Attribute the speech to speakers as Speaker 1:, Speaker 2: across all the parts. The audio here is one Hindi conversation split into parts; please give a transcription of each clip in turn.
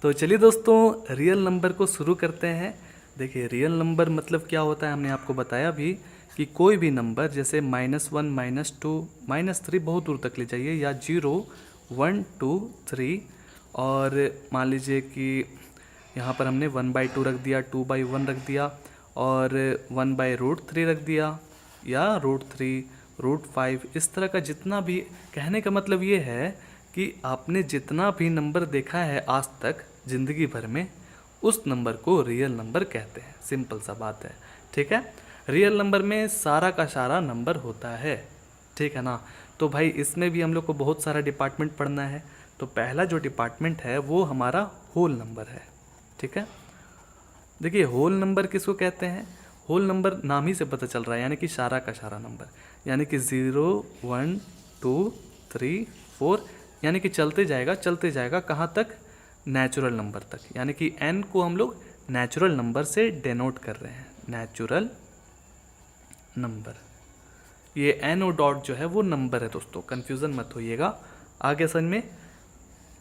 Speaker 1: तो चलिए दोस्तों, रियल नंबर को शुरू करते हैं। देखिए, रियल नंबर मतलब क्या होता है, हमने आपको बताया भी कि कोई भी नंबर जैसे -1, -2, -3 बहुत दूर तक ले जाइए, या 0, 1, 2, 3, और मान लीजिए कि यहाँ पर हमने 1/2 रख दिया, 2/1 रख दिया, और 1/√3 रख दिया, या √3, √5, इस तरह का जितना भी। कहने का मतलब ये है कि आपने जितना भी नंबर देखा है आज तक ज़िंदगी भर में, उस नंबर को रियल नंबर कहते हैं। सिंपल सा बात है, ठीक है। रियल नंबर में सारा का सारा नंबर होता है, ठीक है ना। तो भाई इसमें भी हम लोग को बहुत सारा डिपार्टमेंट पढ़ना है। तो पहला जो डिपार्टमेंट है वो हमारा होल नंबर है, ठीक है। देखिए, होल नंबर किसको कहते हैं? होल नंबर नाम ही से पता चल रहा है, यानी कि सारा का सारा नंबर, यानी कि 0, 1, 2, 3, 4, यानी कि चलते जाएगा कहाँ तक? नेचुरल नंबर तक। यानी कि n को हम लोग नेचुरल नंबर से डेनोट कर रहे हैं, नेचुरल नंबर। ये n और डॉट जो है वो नंबर है दोस्तों, कन्फ्यूज़न मत होइएगा, आगे समझ में।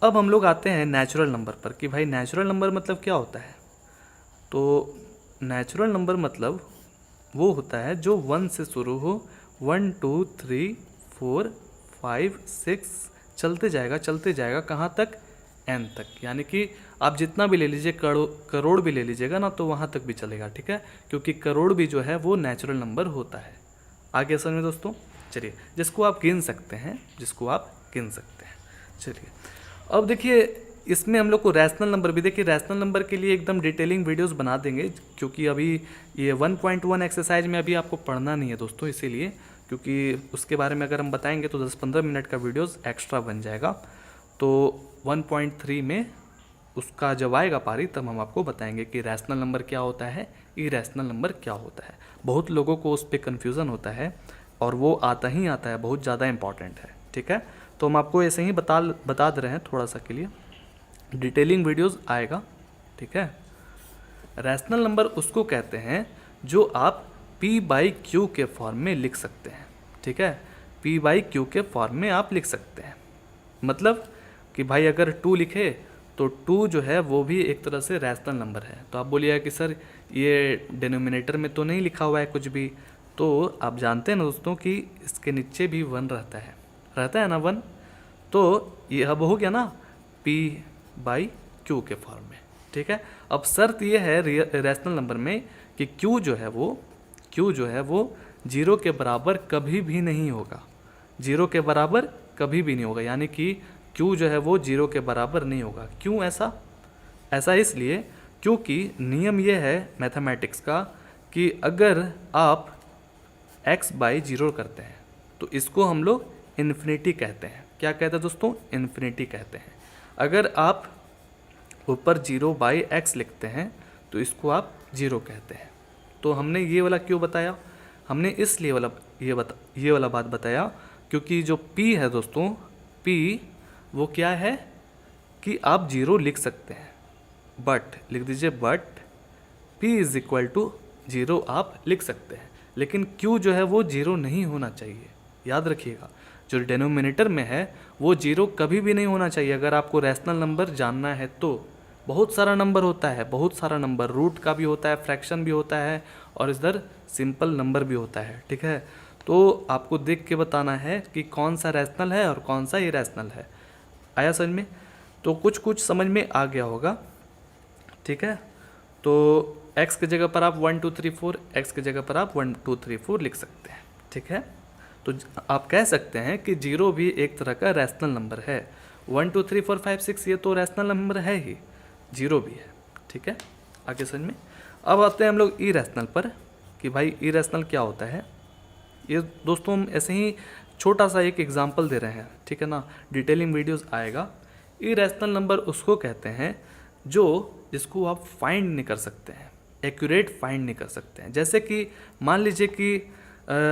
Speaker 1: अब हम लोग आते हैं नेचुरल नंबर पर कि भाई नेचुरल नंबर मतलब क्या होता है। तो नेचुरल नंबर मतलब वो होता है जो 1 से शुरू हो, 1, 2, 3, 4, 5, 6, चलते जाएगा कहाँ तक? n तक। यानी कि आप जितना भी ले लीजिए, करोड़ भी ले लीजिएगा ना, तो वहाँ तक भी चलेगा, ठीक है, क्योंकि करोड़ भी जो है वो नेचुरल नंबर होता है। आगे समझ में दोस्तों। चलिए, जिसको आप गिन सकते हैं, चलिए अब देखिए, इसमें हम लोग को रैशनल नंबर भी, देखिए रैशनल नंबर के लिए एकदम डिटेलिंग वीडियोस बना देंगे, क्योंकि अभी ये 1.1 एक्सरसाइज में अभी आपको पढ़ना नहीं है दोस्तों, इसीलिए, क्योंकि उसके बारे में अगर हम बताएंगे तो 10-15 मिनट का वीडियोस एक्स्ट्रा बन जाएगा। तो 1.3 में उसका जब आएगा पारी, तब हम आपको बताएंगे कि रैशनल नंबर क्या होता है, इरैशनल नंबर क्या होता है। बहुत लोगों को उस पर कन्फ्यूज़न होता है, और वो आता है, बहुत ज़्यादा इंपॉर्टेंट है, ठीक है। तो हम आपको ऐसे ही बता दे रहे हैं, थोड़ा सा के लिए डिटेलिंग वीडियोस आएगा, ठीक है। रैशनल नंबर उसको कहते हैं जो आप p/q के फॉर्म में लिख सकते हैं, ठीक है। p/q के फॉर्म में आप लिख सकते हैं, मतलब कि भाई अगर 2 लिखे तो 2 जो है वो भी एक तरह से रैशनल नंबर है। तो आप बोलिए कि सर ये डिनोमिनेटर में तो नहीं लिखा हुआ है कुछ भी, तो आप जानते हैं ना दोस्तों कि इसके नीचे भी 1 रहता है ना 1, तो ये अब हो गया ना p/q के फॉर्म में, ठीक है। अब शर्त ये है रैशनल नंबर में कि q जो है वो 0 के बराबर कभी भी नहीं होगा, 0 के बराबर कभी भी नहीं होगा। यानी कि q जो है वो 0 के बराबर नहीं होगा। क्यों ऐसा इसलिए क्योंकि नियम ये है मैथमेटिक्स का कि अगर आप x/0 करते हैं तो इसको हम लोग इन्फिनिटी कहते हैं। क्या कहते हैं दोस्तों? इन्फिनिटी कहते हैं। अगर आप ऊपर 0/x लिखते हैं तो इसको आप 0 कहते हैं। तो हमने ये वाला क्यों बताया? हमने इसलिए ये वाला बात बताया क्योंकि जो p है दोस्तों, p वो क्या है कि आप 0 लिख सकते हैं, बट लिख दीजिए, बट p = 0 आप लिख सकते हैं, लेकिन q जो है वो 0 नहीं होना चाहिए। याद रखिएगा, जो डिनोमिनेटर में है वो 0 कभी भी नहीं होना चाहिए। अगर आपको रैशनल नंबर जानना है तो बहुत सारा नंबर होता है, बहुत सारा नंबर, रूट का भी होता है, फ्रैक्शन भी होता है, और इधर सिंपल नंबर भी होता है, ठीक है। तो आपको देख के बताना है कि कौन सा रैशनल है और कौन सा इरैशनल है। आया समझ में? तो कुछ समझ में आ गया होगा, ठीक है। तो x की जगह पर आप 1 2 3 4, x की जगह पर आप 1 2 3 4 लिख सकते हैं, ठीक है। तो आप कह सकते हैं कि 0 भी एक तरह का रैशनल नंबर है। 1 2 3 4 5 6 ये तो रैशनल नंबर है ही, 0 भी है, ठीक है। आगे समझ में। अब आते हैं हम लोग इरैशनल पर कि भाई इरैशनल क्या होता है। ये दोस्तों हम ऐसे ही छोटा सा एक एग्जांपल दे रहे हैं, ठीक है ना, डिटेलिंग वीडियोस आएगा। इरैशनल नंबर उसको कहते हैं जिसको आप फाइंड नहीं कर सकते हैं, एक्यूरेट फाइंड नहीं कर सकते हैं। जैसे कि मान लीजिए कि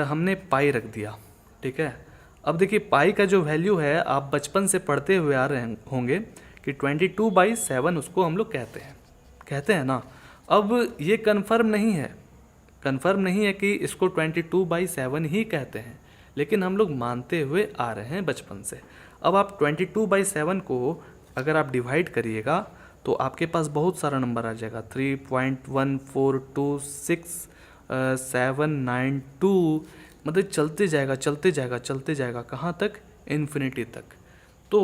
Speaker 1: हमने पाई रख दिया, ठीक है। अब देखिए पाई का जो वैल्यू है, आप बचपन से पढ़ते हुए आ रहे होंगे कि 22/7 उसको हम लोग कहते हैं ना। अब ये कन्फर्म नहीं है कि इसको 22/7 ही कहते हैं, लेकिन हम लोग मानते हुए आ रहे हैं बचपन से। अब आप 22/7 को अगर आप डिवाइड करिएगा तो आपके पास बहुत सारा नंबर आ जाएगा, 3.1426 792, मतलब चलते जाएगा चलते जाएगा चलते जाएगा, कहाँ तक? इन्फिनिटी तक। तो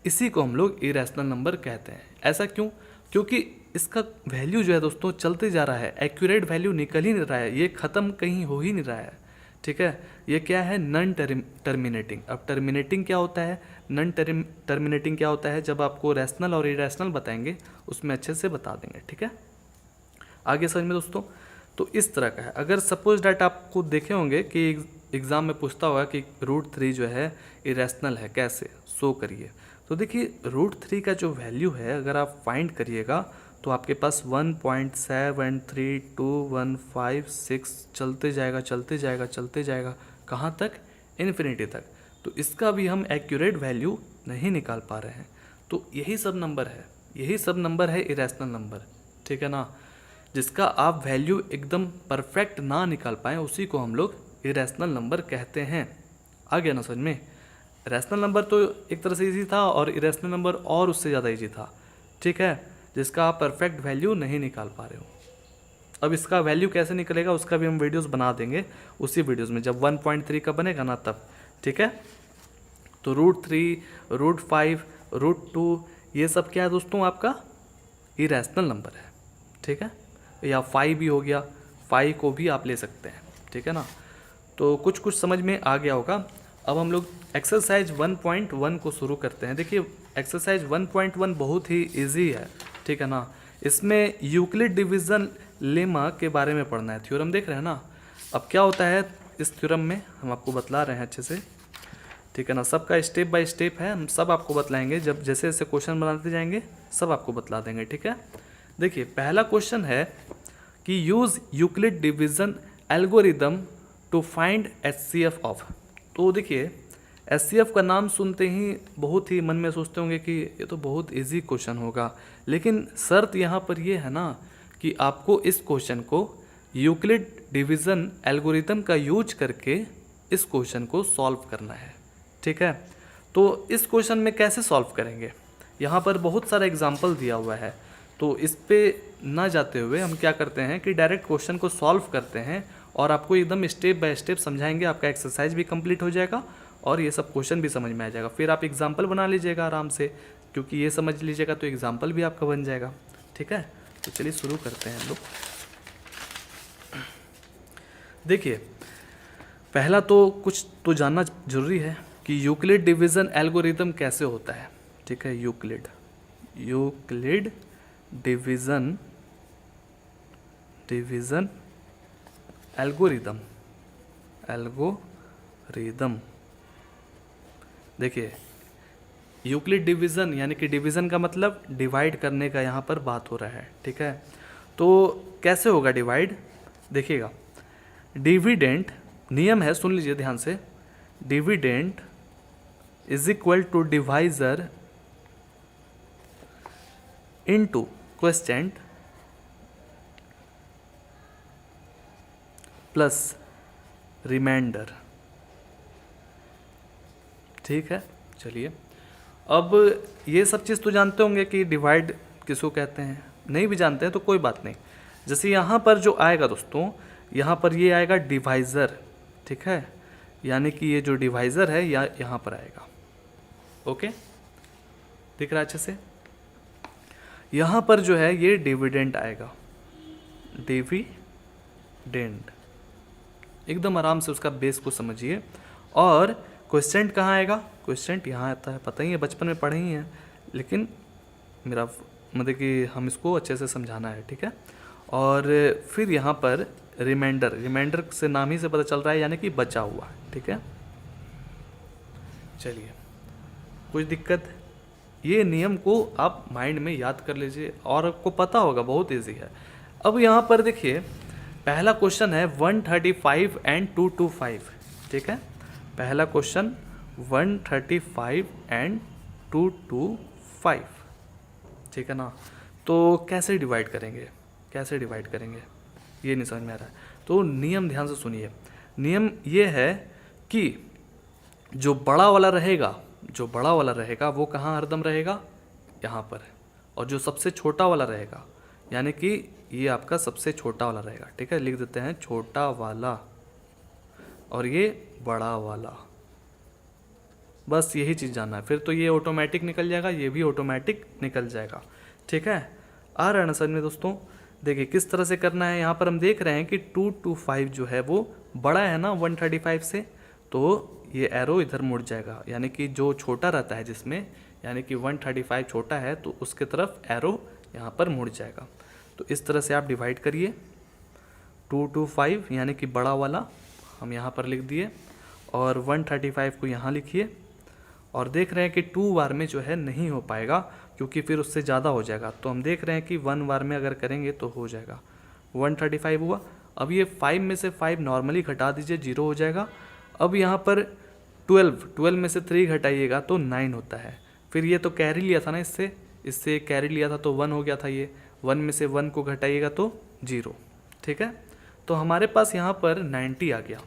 Speaker 1: इसी को हम लोग इरेशनल नंबर कहते हैं। ऐसा क्यों? क्योंकि इसका वैल्यू जो है दोस्तों चलते जा रहा है, एक्यूरेट वैल्यू निकल ही नहीं रहा है, ये ख़त्म कहीं हो ही नहीं रहा है। ठीक है, ये क्या है? Non terminating. अब टर्मिनेटिंग क्या होता है, नॉन टर्मिनेटिंग क्या होता है, जब आपको रैशनल और इरेशनल बताएंगे उसमें अच्छे से बता देंगे। ठीक है, आगे समझ में दोस्तों। तो इस तरह का है। अगर सपोज डैट आपको देखे होंगे कि एग्ज़ाम में पूछता होगा कि √3 जो है इरेशनल है, कैसे शो करिए। तो देखिए √3 का जो वैल्यू है अगर आप फाइंड करिएगा तो आपके पास 1.732156 चलते जाएगा चलते जाएगा चलते जाएगा, कहाँ तक? इन्फिनिटी तक। तो इसका भी हम एक्यूरेट वैल्यू नहीं निकाल पा रहे हैं। तो यही सब नंबर है, यही सब नंबर है इरेशनल नंबर। ठीक है ना, जिसका आप वैल्यू एकदम परफेक्ट ना निकाल पाएँ उसी को हम लोग इरेशनल नंबर कहते हैं। आ गया ना समझ में? रैशनल नंबर तो एक तरह से इजी था और इरेशनल नंबर और उससे ज़्यादा इजी था। ठीक है, जिसका आप परफेक्ट वैल्यू नहीं निकाल पा रहे हो। अब इसका वैल्यू कैसे निकलेगा उसका भी हम वीडियोस बना देंगे उसी वीडियोस में, जब 1.3 का बनेगा ना तब। ठीक है, तो √3 √5 √2 ये सब क्या है दोस्तों? आपका इरेशनल नंबर है। ठीक है, या 5 भी हो गया, 5 को भी आप ले सकते हैं। ठीक है ना, तो कुछ कुछ समझ में आ गया होगा। अब हम लोग एक्सरसाइज 1.1 को शुरू करते हैं। देखिए एक्सरसाइज 1.1 बहुत ही इजी है। ठीक है ना, इसमें यूक्लिड डिवीज़न लेमा के बारे में पढ़ना है। थ्योरम देख रहे हैं ना। अब क्या होता है इस थ्योरम में, हम आपको बतला रहे हैं अच्छे से। ठीक है ना, सबका स्टेप बाय स्टेप है, हम सब आपको बतलाएंगे। जब जैसे जैसे क्वेश्चन बनाते जाएंगे सब आपको बतला देंगे। ठीक है, देखिए पहला क्वेश्चन है कि use Euclid division algorithm to find HCF of. तो देखिए HCF का नाम सुनते ही बहुत ही मन में सोचते होंगे कि ये तो बहुत इजी क्वेश्चन होगा, लेकिन शर्त यहाँ पर ये है ना कि आपको इस क्वेश्चन को यूक्लिड डिवीज़न एल्गोरिदम का यूज करके इस क्वेश्चन को सॉल्व करना है। ठीक है, तो इस क्वेश्चन में कैसे सॉल्व करेंगे, यहाँ पर बहुत सारा एग्जाम्पल दिया हुआ है। तो इस पे ना जाते हुए हम क्या करते हैं कि डायरेक्ट क्वेश्चन को सॉल्व करते हैं और आपको एकदम स्टेप बाय स्टेप समझाएंगे। आपका एक्सरसाइज भी कंप्लीट हो जाएगा और ये सब क्वेश्चन भी समझ में आ जाएगा। फिर आप एग्जाम्पल बना लीजिएगा आराम से, क्योंकि ये समझ लीजिएगा तो एग्जाम्पल भी आपका बन जाएगा। ठीक है, तो चलिए शुरू करते हैं हम लोग। देखिए पहला तो कुछ तो जानना जरूरी है कि यूक्लिड डिवीज़न एल्गोरिदम कैसे होता है। ठीक है, यूक्लिड डिवीज़न एल्गोरिदम देखिए यूक्लिड डिवीज़न यानी कि डिवीज़न का मतलब डिवाइड करने का यहाँ पर बात हो रहा है। ठीक है, तो कैसे होगा डिवाइड? देखिएगा, डिविडेंट नियम है, सुन लीजिए ध्यान से। Dividend is equal to divisor into quotient plus remainder. ठीक है, चलिए अब ये सब चीज़ तो जानते होंगे कि डिवाइड किसको कहते हैं। नहीं भी जानते हैं तो कोई बात नहीं। जैसे यहाँ पर जो आएगा दोस्तों, यहाँ पर ये आएगा डिवाइज़र। ठीक है, यानी कि ये जो डिवाइज़र है यहाँ पर आएगा। ओके, दिख रहा है अच्छे से? यहाँ पर जो है ये डिविडेंट आएगा, डिविडेंट। एकदम आराम से उसका बेस को समझिए। और क्वोशिएंट कहाँ आएगा? क्वोशिएंट यहाँ आता है, पता ही है, बचपन में पढ़े ही हैं, लेकिन मेरा मतलब कि हम इसको अच्छे से समझाना है। ठीक है, और फिर यहाँ पर रिमाइंडर से नाम ही से पता चल रहा है, यानी कि बचा हुआ। ठीक है, चलिए कुछ दिक्कत? ये नियम को आप माइंड में याद कर लीजिए और आपको पता होगा, बहुत इजी है। अब यहाँ पर देखिए पहला क्वेश्चन है 135 एंड 225। ठीक है, पहला क्वेश्चन 135 एंड 225। ठीक है ना, तो कैसे डिवाइड करेंगे ये नहीं समझ में आ रहा है। तो नियम ध्यान से सुनिए। नियम ये है कि जो बड़ा वाला रहेगा वो कहाँ हरदम रहेगा? यहाँ पर। और जो सबसे छोटा वाला रहेगा यानी कि ये आपका सबसे छोटा वाला रहेगा, ठीक है। लिख देते हैं छोटा वाला और ये बड़ा वाला, बस यही चीज़ जानना है। फिर तो ये ऑटोमेटिक निकल जाएगा, ये भी ऑटोमेटिक निकल जाएगा, ठीक है। आ रहा है ना समझ में दोस्तों। देखिए किस तरह से करना है। यहाँ पर हम देख रहे हैं कि 225 जो है वो बड़ा है ना 135 से, तो ये एरो इधर मुड़ जाएगा, यानी कि जो छोटा रहता है जिसमें, यानी कि 135 छोटा है तो उसके तरफ एरो यहाँ पर मुड़ जाएगा। तो इस तरह से आप डिवाइड करिए। 225 यानी कि बड़ा वाला हम यहाँ पर लिख दिए और 135 को यहाँ लिखिए। और देख रहे हैं कि 2 बार में जो है नहीं हो पाएगा क्योंकि फिर उससे ज़्यादा हो जाएगा। तो हम देख रहे हैं कि 1 बार में अगर करेंगे तो हो जाएगा। 135 हुआ। अब ये 5 में से 5 नॉर्मली घटा दीजिए, 0 हो जाएगा। अब यहाँ पर 12 में से 3 घटाइएगा तो 9 होता है। फिर ये तो कैरी लिया था ना, इससे कैरी लिया था तो 1 हो गया था। ये 1 में से 1 को घटाइएगा तो 0, ठीक है। तो हमारे पास यहाँ पर 90 आ गया,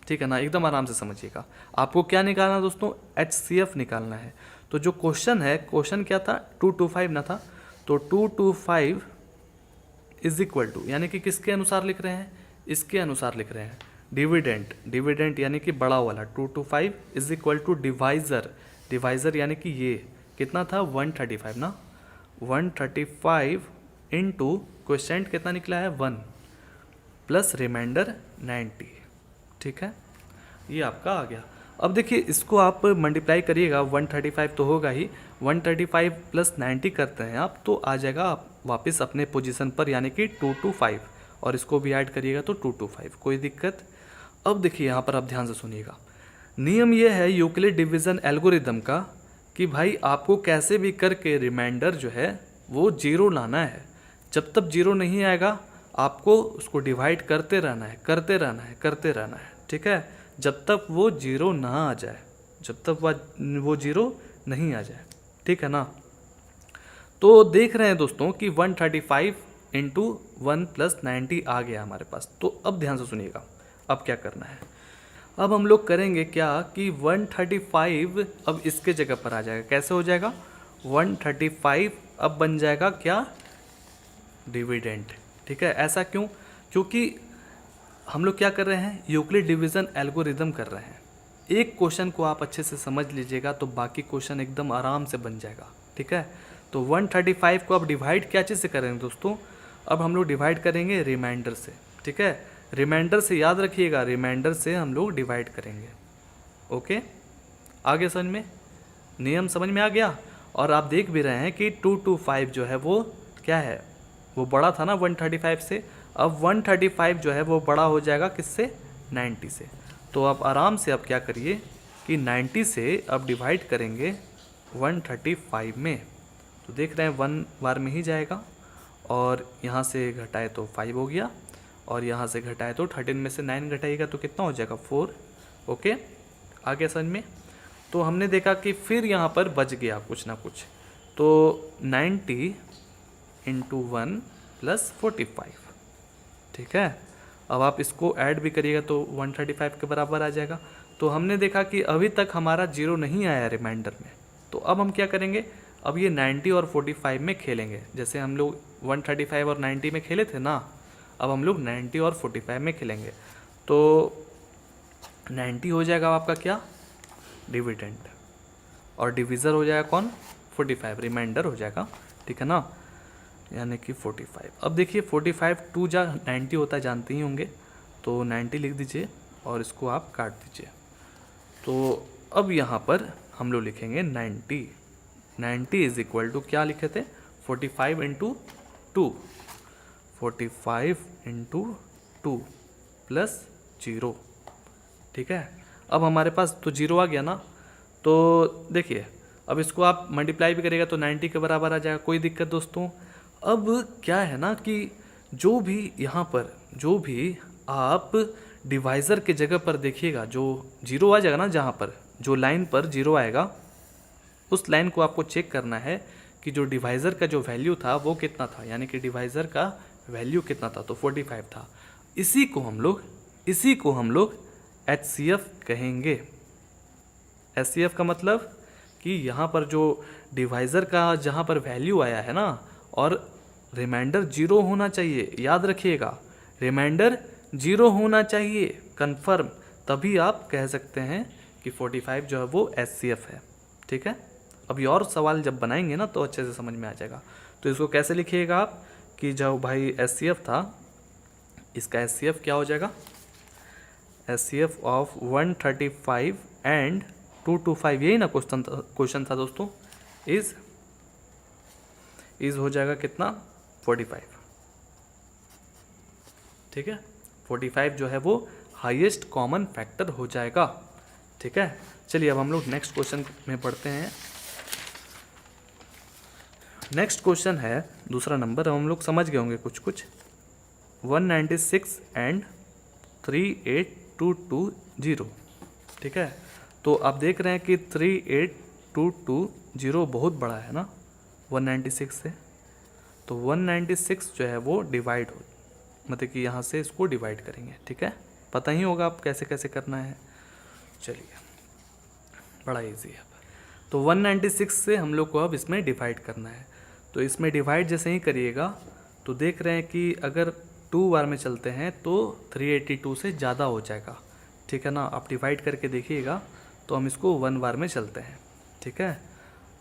Speaker 1: ठीक है ना। एकदम आराम से समझिएगा। आपको क्या निकालना है दोस्तों, HCF निकालना है। तो जो क्वेश्चन है, क्वेश्चन क्या था, 225 ना था, तो 225 इज इक्वल टू, यानी कि किसके अनुसार लिख रहे हैं, इसके अनुसार लिख रहे हैं, डिविडेंट यानी कि बड़ा वाला। 225 इज इक्वल टू डिवाइजर यानी कि ये कितना था 135 ना, 135 इंटू क्वेश्चन कितना निकला है 1 प्लस रिमाइंडर 90, ठीक है। ये आपका आ गया। अब देखिए इसको आप मल्टीप्लाई करिएगा, 135 तो होगा ही, 135 प्लस 90 करते हैं आप तो आ जाएगा आप वापस अपने पोजीशन पर, यानी कि 225, और इसको भी ऐड करिएगा तो 225, कोई दिक्कत। अब देखिए यहाँ पर आप ध्यान से सुनिएगा। नियम ये है यूक्लिड डिवीज़न एल्गोरिदम का कि भाई आपको कैसे भी करके रिमाइंडर जो है वो 0 लाना है। जब तक 0 नहीं आएगा आपको उसको डिवाइड करते रहना है, ठीक है, जब तक वो 0 ना आ जाए, जब तक वो 0 नहीं आ जाए, ठीक है ना। तो देख रहे हैं दोस्तों कि 135 इंटू 1 प्लस 90 आ गया हमारे पास। तो अब ध्यान से सुनिएगा, अब क्या करना है। अब हम लोग करेंगे क्या कि 135 अब इसके जगह पर आ जाएगा। कैसे हो जाएगा, 135 अब बन जाएगा क्या, डिविडेंट, ठीक है। ऐसा क्यों, क्योंकि हम लोग क्या कर रहे हैं, यूक्लिड डिवीज़न एल्गोरिदम कर रहे हैं। एक क्वेश्चन को आप अच्छे से समझ लीजिएगा तो बाकी क्वेश्चन एकदम आराम से बन जाएगा, ठीक है। तो 135 को अब डिवाइड क्या चीज़ से करेंगे दोस्तों, अब हम लोग डिवाइड करेंगे रिमाइंडर से, ठीक है। रिमाइंडर से याद रखिएगा, रिमाइंडर से हम लोग डिवाइड करेंगे। ओके, आगे समझ में, नियम समझ में आ गया। और आप देख भी रहे हैं कि 225 जो है वो क्या है, वो बड़ा था ना 135 से। अब 135 जो है वो बड़ा हो जाएगा किससे, 90 से। तो आप आराम से अब क्या करिए कि 90 से अब डिवाइड करेंगे 135 में। तो देख रहे हैं 1 बार में ही जाएगा, और यहाँ से घटाए तो 5 हो गया, और यहाँ से घटाए तो 13 में से 9 घटाइएगा तो कितना हो जाएगा 4। ओके, आगे समझ में। तो हमने देखा कि फिर यहाँ पर बच गया कुछ ना कुछ, तो 90 इंटू 1 प्लस 45, ठीक है। अब आप इसको ऐड भी करिएगा तो 135 के बराबर आ जाएगा। तो हमने देखा कि अभी तक हमारा 0 नहीं आया रिमाइंडर में, तो अब हम क्या करेंगे, अब ये 90 और 45 में खेलेंगे। जैसे हम लोग 135 और 90 में खेले थे ना, अब हम लोग 90 और 45 में खेलेंगे। तो 90 हो जाएगा आपका क्या, डिविडेंड, और डिविज़र हो जाएगा कौन, 45, रिमाइंडर हो जाएगा, ठीक है ना, यानी कि 45। अब देखिए 45 2 जा 90 होता है, जानते ही होंगे, तो 90 लिख दीजिए और इसको आप काट दीजिए। तो अब यहाँ पर हम लोग लिखेंगे 90 इज इक्वल टू क्या लिखे थे, 45 इंटू 2, 45 इंटू 2 प्लस 0, ठीक है। अब हमारे पास तो 0 आ गया ना, तो देखिए अब इसको आप मल्टीप्लाई भी करेगा तो 90 के बराबर आ जाएगा, कोई दिक्कत दोस्तों। अब क्या है ना कि जो भी यहाँ पर जो भी आप डिवाइज़र के जगह पर देखिएगा, जो 0 आ जाएगा ना, जहाँ पर जो लाइन पर 0 आएगा उस लाइन को आपको चेक करना है कि जो डिवाइज़र का जो वैल्यू था वो कितना था, यानी कि डिवाइज़र का वैल्यू कितना था, तो 45 था। इसी को हम लोग HCF कहेंगे। HCF का मतलब कि यहाँ पर जो डिवाइज़र का जहाँ पर वैल्यू आया है ना, और रिमाइंडर 0 होना चाहिए, याद रखिएगा, रिमाइंडर 0 होना चाहिए कंफर्म, तभी आप कह सकते हैं कि 45 जो है वो HCF है। ठीक है, अभी और सवाल जब बनाएंगे ना तो अच्छे से समझ में आ जाएगा। तो इसको कैसे लिखिएगा आप कि जो भाई HCF था, इसका HCF क्या हो जाएगा, HCF ऑफ 135 एंड 225, यही ना क्वेश्चन था दोस्तों, इज हो जाएगा कितना 45। ठीक है, 45 जो है वो हाईएस्ट कॉमन फैक्टर हो जाएगा। ठीक है, चलिए अब हम लोग नेक्स्ट क्वेश्चन में पढ़ते हैं। नेक्स्ट क्वेश्चन है दूसरा नंबर, हम लोग समझ गए होंगे कुछ 196 एंड 38220। ठीक है, तो आप देख रहे हैं कि 38220 बहुत बड़ा है ना 196 से, तो 196 जो है वो डिवाइड हो, मतलब कि यहाँ से इसको डिवाइड करेंगे। ठीक है, पता ही होगा आप कैसे कैसे करना है। चलिए, बड़ा इजी है। तो 196 से हम लोग को अब इसमें डिवाइड करना है। तो इसमें डिवाइड जैसे ही करिएगा तो देख रहे हैं कि अगर 2 बार में चलते हैं तो 382 से ज़्यादा हो जाएगा। ठीक है ना, आप डिवाइड करके देखिएगा। तो हम इसको 1 बार में चलते हैं। ठीक है,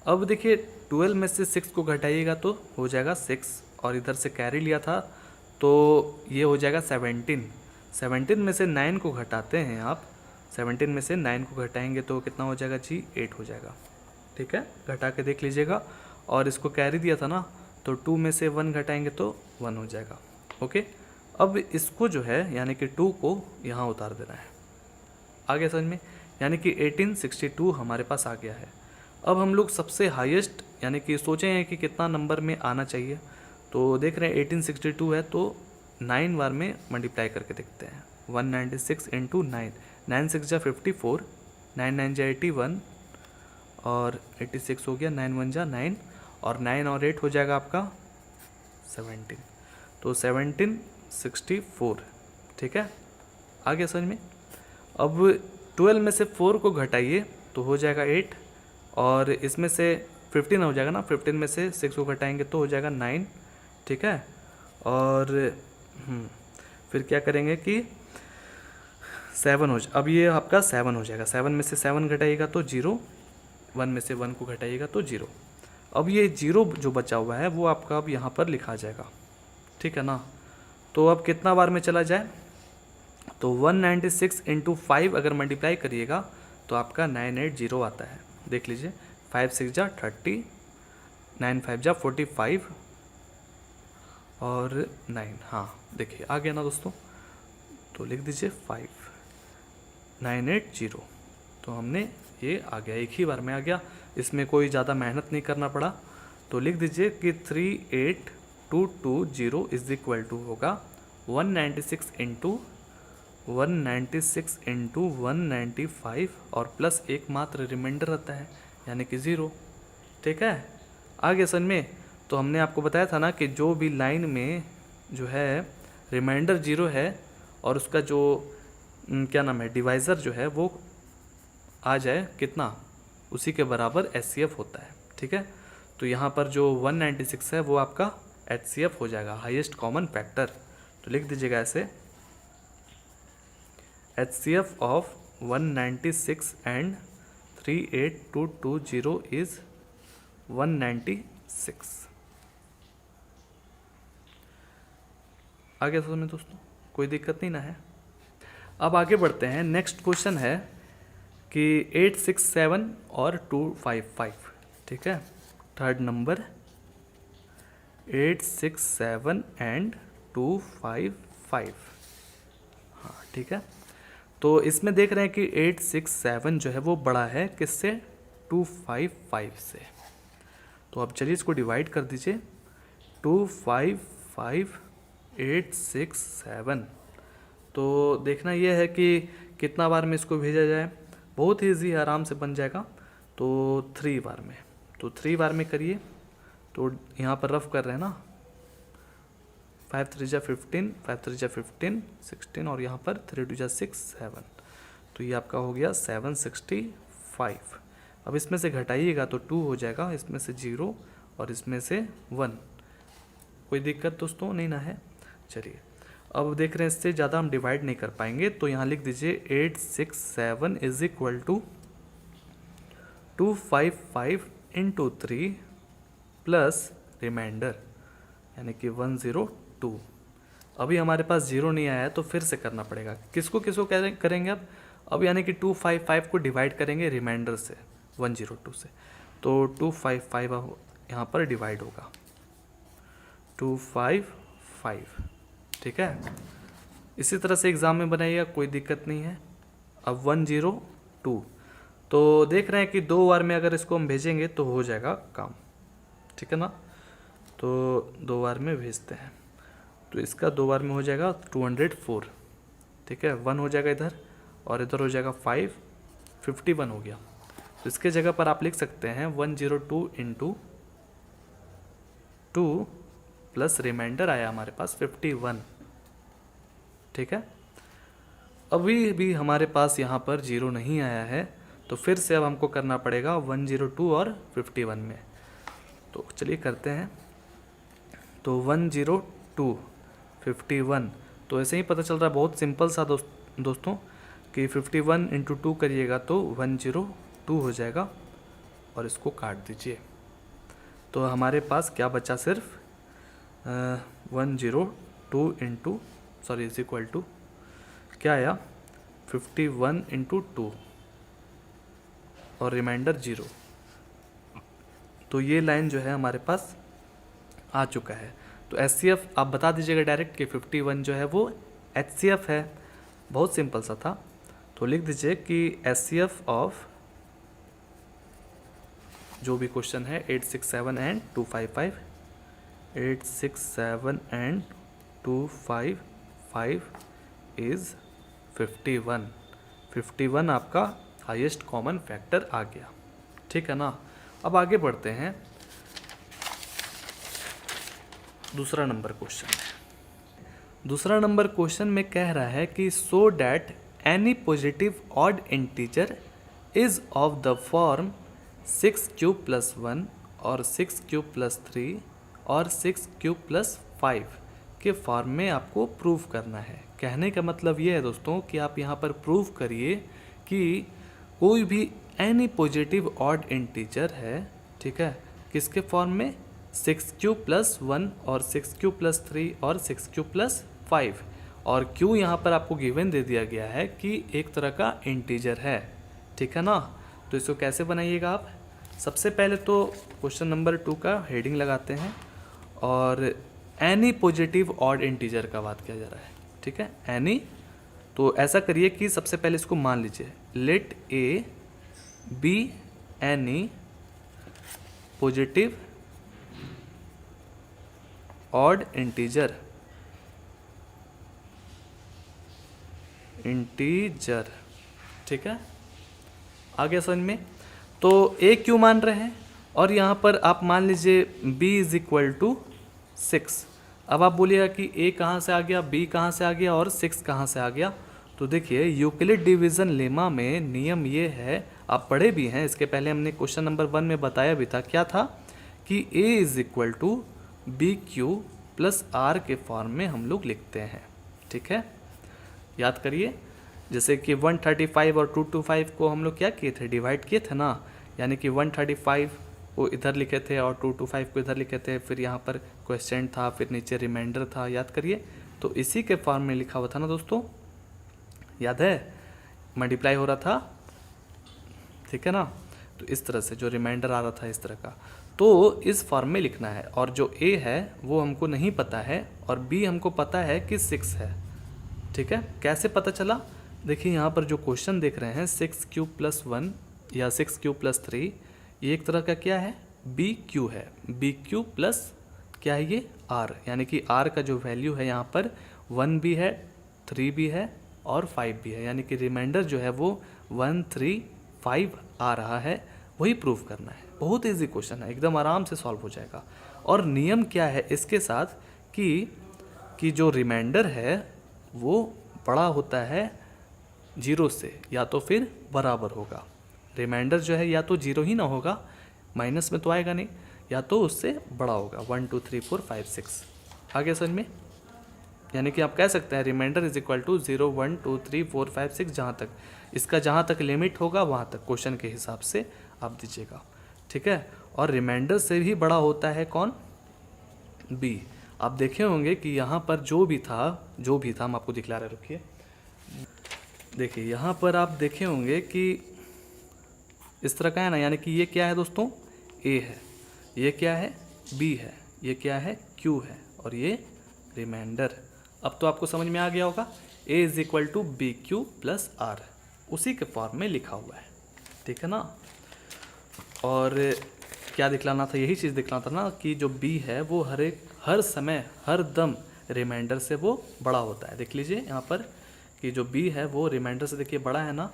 Speaker 1: अब देखिए 12 में से 6 को घटाइएगा तो हो जाएगा 6, और इधर से कैरी लिया था तो ये हो जाएगा 17। 17 में से 9 को घटाते हैं आप, 17 में से 9 को घटाएंगे तो कितना हो जाएगा जी, 8 हो जाएगा। ठीक है, घटा के देख लीजिएगा। और इसको कैरी दिया था ना, तो 2 में से 1 घटाएंगे तो 1 हो जाएगा। ओके, अब इसको जो है यानी कि 2 को यहाँ उतार देना है। आगे समझ में, यानी कि 1862 हमारे पास आ गया है। अब हम लोग सबसे हाईएस्ट यानी कि सोचे हैं कि कितना नंबर में आना चाहिए, तो देख रहे हैं 1862 है तो 9 बार में मल्टीप्लाई करके देखते हैं। 196 इंटू 9, 9 6 जा 54, 9 9 जा 81 और 86 हो गया, 9 1 जा 9 और 9 और 8 हो जाएगा आपका 17, तो 1764। ठीक है, आगे समझ में। अब 12 में से 4 को घटाइए तो हो जाएगा 8, और इसमें से 15 हो जाएगा ना, 15 में से 6 को घटाएंगे तो हो जाएगा 9। ठीक है, और फिर क्या करेंगे कि 7 हो अब ये आपका 7 हो जाएगा। 7 में से 7 घटाइएगा तो 0, 1 में से 1 को घटाइएगा तो 0। अब ये 0 जो बचा हुआ है वो आपका अब यहाँ पर लिखा जाएगा। ठीक है ना, तो अब कितना बार में चला जाए, तो 196 इंटू 5 अगर मल्टीप्लाई करिएगा तो आपका 980 आता है। देख लीजिए, 5 6 जा 30, 9 5 जा 45 और 9, हाँ देखिए आ गया ना दोस्तों। तो लिख दीजिए 5980। तो हमने ये आ गया, एक ही बार में आ गया, इसमें कोई ज़्यादा मेहनत नहीं करना पड़ा। तो लिख दीजिए कि 38220 इज इक्वल टू होगा 196 इंटू 195 और प्लस एक मात्र रिमाइंडर रहता है यानी कि 0। ठीक है, आगे समझ में। तो हमने आपको बताया था ना कि जो भी लाइन में जो है रिमाइंडर 0 है और उसका जो क्या नाम है डिवाइज़र जो है वो आ जाए कितना, उसी के बराबर HCF होता है। ठीक है, तो यहाँ पर जो 196 है वो आपका HCF हो जाएगा, हाईएस्ट कॉमन फैक्टर। तो लिख दीजिएगा ऐसे, HCF ऑफ 196 एंड 38220 इज 196। आगे समझ में दोस्तों, कोई दिक्कत नहीं ना है। अब आगे बढ़ते हैं। नेक्स्ट क्वेश्चन है कि 867 और 255। ठीक है, थर्ड नंबर 867 एंड 255। हाँ ठीक है, तो इसमें देख रहे हैं कि 867 जो है वो बड़ा है किससे, 255 से। तो अब चलिए इसको डिवाइड कर दीजिए, 255 867। तो देखना यह है कि कितना बार में इसको भेजा जाए, बहुत ही ईजी, आराम से बन जाएगा। तो 3 बार में, तो 3 बार में करिए। तो यहाँ पर रफ कर रहे हैं ना, 5 3 जा 15, 5 3 जा 15 16 और यहाँ पर 3 2 जा 6 7। तो ये आपका हो गया 765। अब इसमें से घटाइएगा तो 2 हो जाएगा, इसमें से 0 और इसमें से 1। कोई दिक्कत दोस्तों नहीं ना है। चलिए अब देख रहे हैं इससे ज़्यादा हम डिवाइड नहीं कर पाएंगे, तो यहाँ लिख दीजिए 867 is equal to 255 into 3 plus remainder यानी कि 102। अभी हमारे पास 0 नहीं आया है तो फिर से करना पड़ेगा। किसको किसको करेंगे अब यानी कि 255 को डिवाइड करेंगे रिमाइंडर से 102 से, तो 255 अब यहाँ पर डिवाइड होगा 255, ठीक है। इसी तरह से एग्ज़ाम में बनाइएगा, कोई दिक्कत नहीं है। अब 102 तो देख रहे हैं कि 2 बार में अगर इसको हम भेजेंगे तो हो जाएगा काम, ठीक है ना। तो 2 बार में भेजते हैं तो इसका 2 बार में हो जाएगा 204, ठीक है। 1 हो जाएगा इधर और इधर हो जाएगा 5, 51 हो गया। तो इसके जगह पर आप लिख सकते हैं 102 इंटू 2 प्लस रिमाइंडर आया हमारे पास 51, ठीक है। अभी भी हमारे पास यहाँ पर 0 नहीं आया है, तो फिर से अब हमको करना पड़ेगा 102 और 51 में। तो चलिए करते हैं। तो 102 51, तो ऐसे ही पता चल रहा है, बहुत सिंपल सा दोस्तों कि 51 इंटू 2 करिएगा तो 102 हो जाएगा और इसको काट दीजिए। तो हमारे पास क्या बचा, सिर्फ 102 into sorry is equal to क्या आया 51 इंटू 2 और रिमाइंडर 0। तो ये लाइन जो है हमारे पास आ चुका है। तो HCF आप बता दीजिएगा डायरेक्ट कि 51 जो है वो HCF है। बहुत सिंपल सा था। तो लिख दीजिए कि HCF ऑफ जो भी क्वेश्चन है 867 एंड 255, 867 एंड 255 इज 51। 51 आपका हाईएस्ट कॉमन फैक्टर आ गया, ठीक है ना। अब आगे बढ़ते हैं, दूसरा नंबर क्वेश्चन। दूसरा नंबर क्वेश्चन में कह रहा है कि so that any positive odd integer is of the form 6 cube plus 1 और 6 क्यूब प्लस 3 और 6 क्यूब प्लस 5 के फॉर्म में आपको प्रूव करना है। कहने का मतलब ये है दोस्तों कि आप यहाँ पर प्रूव करिए कि कोई भी एनी पॉजिटिव ऑड इंटीजर है, ठीक है, किसके फॉर्म में 6 क्यूब प्लस 1 और 6 क्यूब प्लस 3 और 6 क्यूब प्लस 5। और क्यों यहाँ पर आपको गिवन दे दिया गया है कि एक तरह का इंटीजर है, ठीक है ना। तो इसको कैसे बनाइएगा आप, सबसे पहले तो क्वेश्चन नंबर 2 का हेडिंग लगाते हैं और एनी पॉजिटिव ऑड इंटीजर का बात किया जा रहा है, ठीक है, एनी। तो ऐसा करिए कि सबसे पहले इसको मान लीजिए, let A B any positive odd integer, ठीक है, आ गया समझ में। तो ए क्यों मान रहे हैं और यहाँ पर आप मान लीजिए b इज इक्वल टू 6। अब आप बोलिएगा कि a कहाँ से आ गया, b कहाँ से आ गया और 6 कहाँ से आ गया। तो देखिए यूक्लिड डिवीज़न लेमा में नियम ये है, आप पढ़े भी हैं, इसके पहले हमने क्वेश्चन नंबर 1 में बताया भी था, क्या था कि a is equal to B Q plus R के फॉर्म में हम लोग लिखते हैं, ठीक है। याद करिए, जैसे कि 135 और 225 को हम लोग क्या किए थे, डिवाइड किए थे ना, यानी कि 135 को इधर लिखे थे और 225 को इधर लिखे थे, फिर यहाँ पर क्वेश्चन था, फिर नीचे रिमाइंडर था, याद करिए। तो इसी के फॉर्म में लिखा हुआ था ना दोस्तों, याद है, मल्टीप्लाई हो रहा था, ठीक है ना। तो इस तरह से जो रिमाइंडर आ रहा था इस तरह का, तो इस फॉर्म में लिखना है। और जो ए है वो हमको नहीं पता है और बी हमको पता है कि 6 है, ठीक है। कैसे पता चला, देखिए यहाँ पर जो क्वेश्चन देख रहे हैं 6 क्यूब प्लस 1 या 6 क्यूब प्लस 3, ये एक तरह का क्या है, बी क्यू है। बी क्यू प्लस क्या है ये, आर, यानी कि आर का जो वैल्यू है यहाँ पर 1 भी है, 3 भी है और 5 भी है, यानी कि रिमाइंडर जो है वो 1 3 5 आ रहा है, वही प्रूफ करना है। बहुत इजी क्वेश्चन है, एकदम आराम से सॉल्व हो जाएगा। और नियम क्या है इसके साथ कि जो रिमाइंडर है वो बड़ा होता है 0 से या तो फिर बराबर होगा। रिमाइंडर जो है या तो 0 ही ना होगा, माइनस में तो आएगा नहीं, या तो उससे बड़ा होगा 1 2 3 4 5 6। आगे समझ में? यानी कि आप कह सकते हैं रिमाइंडर इज इक्वल टू 0 1 2 3 4 5 6, जहाँ तक इसका जहाँ तक लिमिट होगा वहाँ तक क्वेश्चन के हिसाब से आप दीजिएगा, ठीक है। और रिमाइंडर से भी बड़ा होता है कौन? बी। आप देखे होंगे कि यहाँ पर जो भी था हम आपको दिखला रहे, रुकिए, देखिए यहाँ पर आप देखे होंगे कि इस तरह का है ना, यानी कि ये क्या है दोस्तों? ए है, ये क्या है? बी है, ये क्या है? क्यू है, और ये रिमाइंडर। अब तो आपको समझ में आ गया होगा, A is equal to B Q plus R, उसी के फॉर्म में लिखा हुआ है, ठीक है ना। और क्या दिखलाना था? यही चीज़ दिखलाना था ना कि जो बी है वो हर समय हर दम रिमाइंडर से वो बड़ा होता है। देख लीजिए यहाँ पर कि जो बी है वो रिमाइंडर से देखिए बड़ा है ना,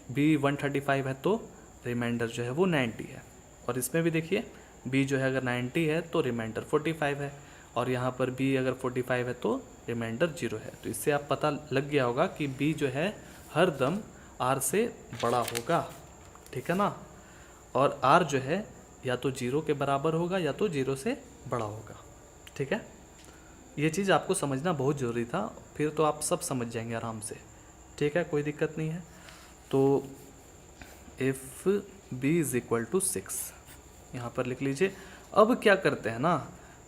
Speaker 1: बी 135 है तो रिमाइंडर जो है वो 90 है। और इसमें भी देखिए बी जो है अगर 90 है तो रिमाइंडर 45 है, और यहाँ पर बी अगर 45 है तो रिमाइंडर 0 है। तो इससे आप पता लग गया होगा कि बी जो है हर दम आर से बड़ा होगा, ठीक है ना। और आर जो है या तो 0 के बराबर होगा या तो 0 से बड़ा होगा, ठीक है। ये चीज़ आपको समझना बहुत ज़रूरी था, फिर तो आप सब समझ जाएंगे आराम से, ठीक है, कोई दिक्कत नहीं है। तो if B is equal to 6 यहाँ पर लिख लीजिए। अब क्या करते हैं ना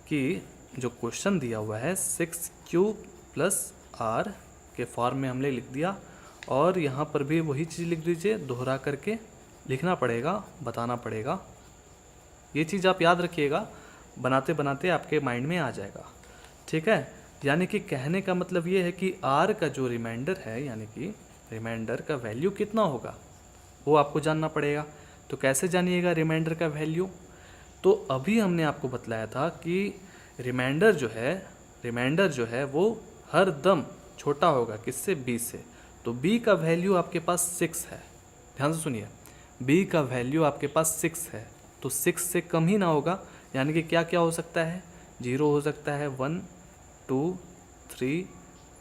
Speaker 1: कि जो क्वेश्चन दिया हुआ है 6Q प्लस आर के फॉर्म में हमने लिख दिया, और यहाँ पर भी वही चीज़ लिख दीजिए, दोहरा करके लिखना पड़ेगा, बताना पड़ेगा। ये चीज़ आप याद रखिएगा, बनाते बनाते आपके माइंड में आ जाएगा, ठीक है। यानी कि कहने का मतलब ये है कि आर का जो रिमाइंडर है, यानी कि रिमाइंडर का वैल्यू कितना होगा वो आपको जानना पड़ेगा। तो कैसे जानिएगा रिमाइंडर का वैल्यू? तो अभी हमने आपको बतलाया था कि रिमाइंडर जो है वो हर दम छोटा होगा, किससे? बी से। तो बी का वैल्यू आपके पास 6 है, ध्यान से सुनिए, बी का वैल्यू आपके पास 6 है, तो 6 से कम ही ना होगा। यानी कि क्या क्या हो सकता है? 0 हो सकता है, 1 2 3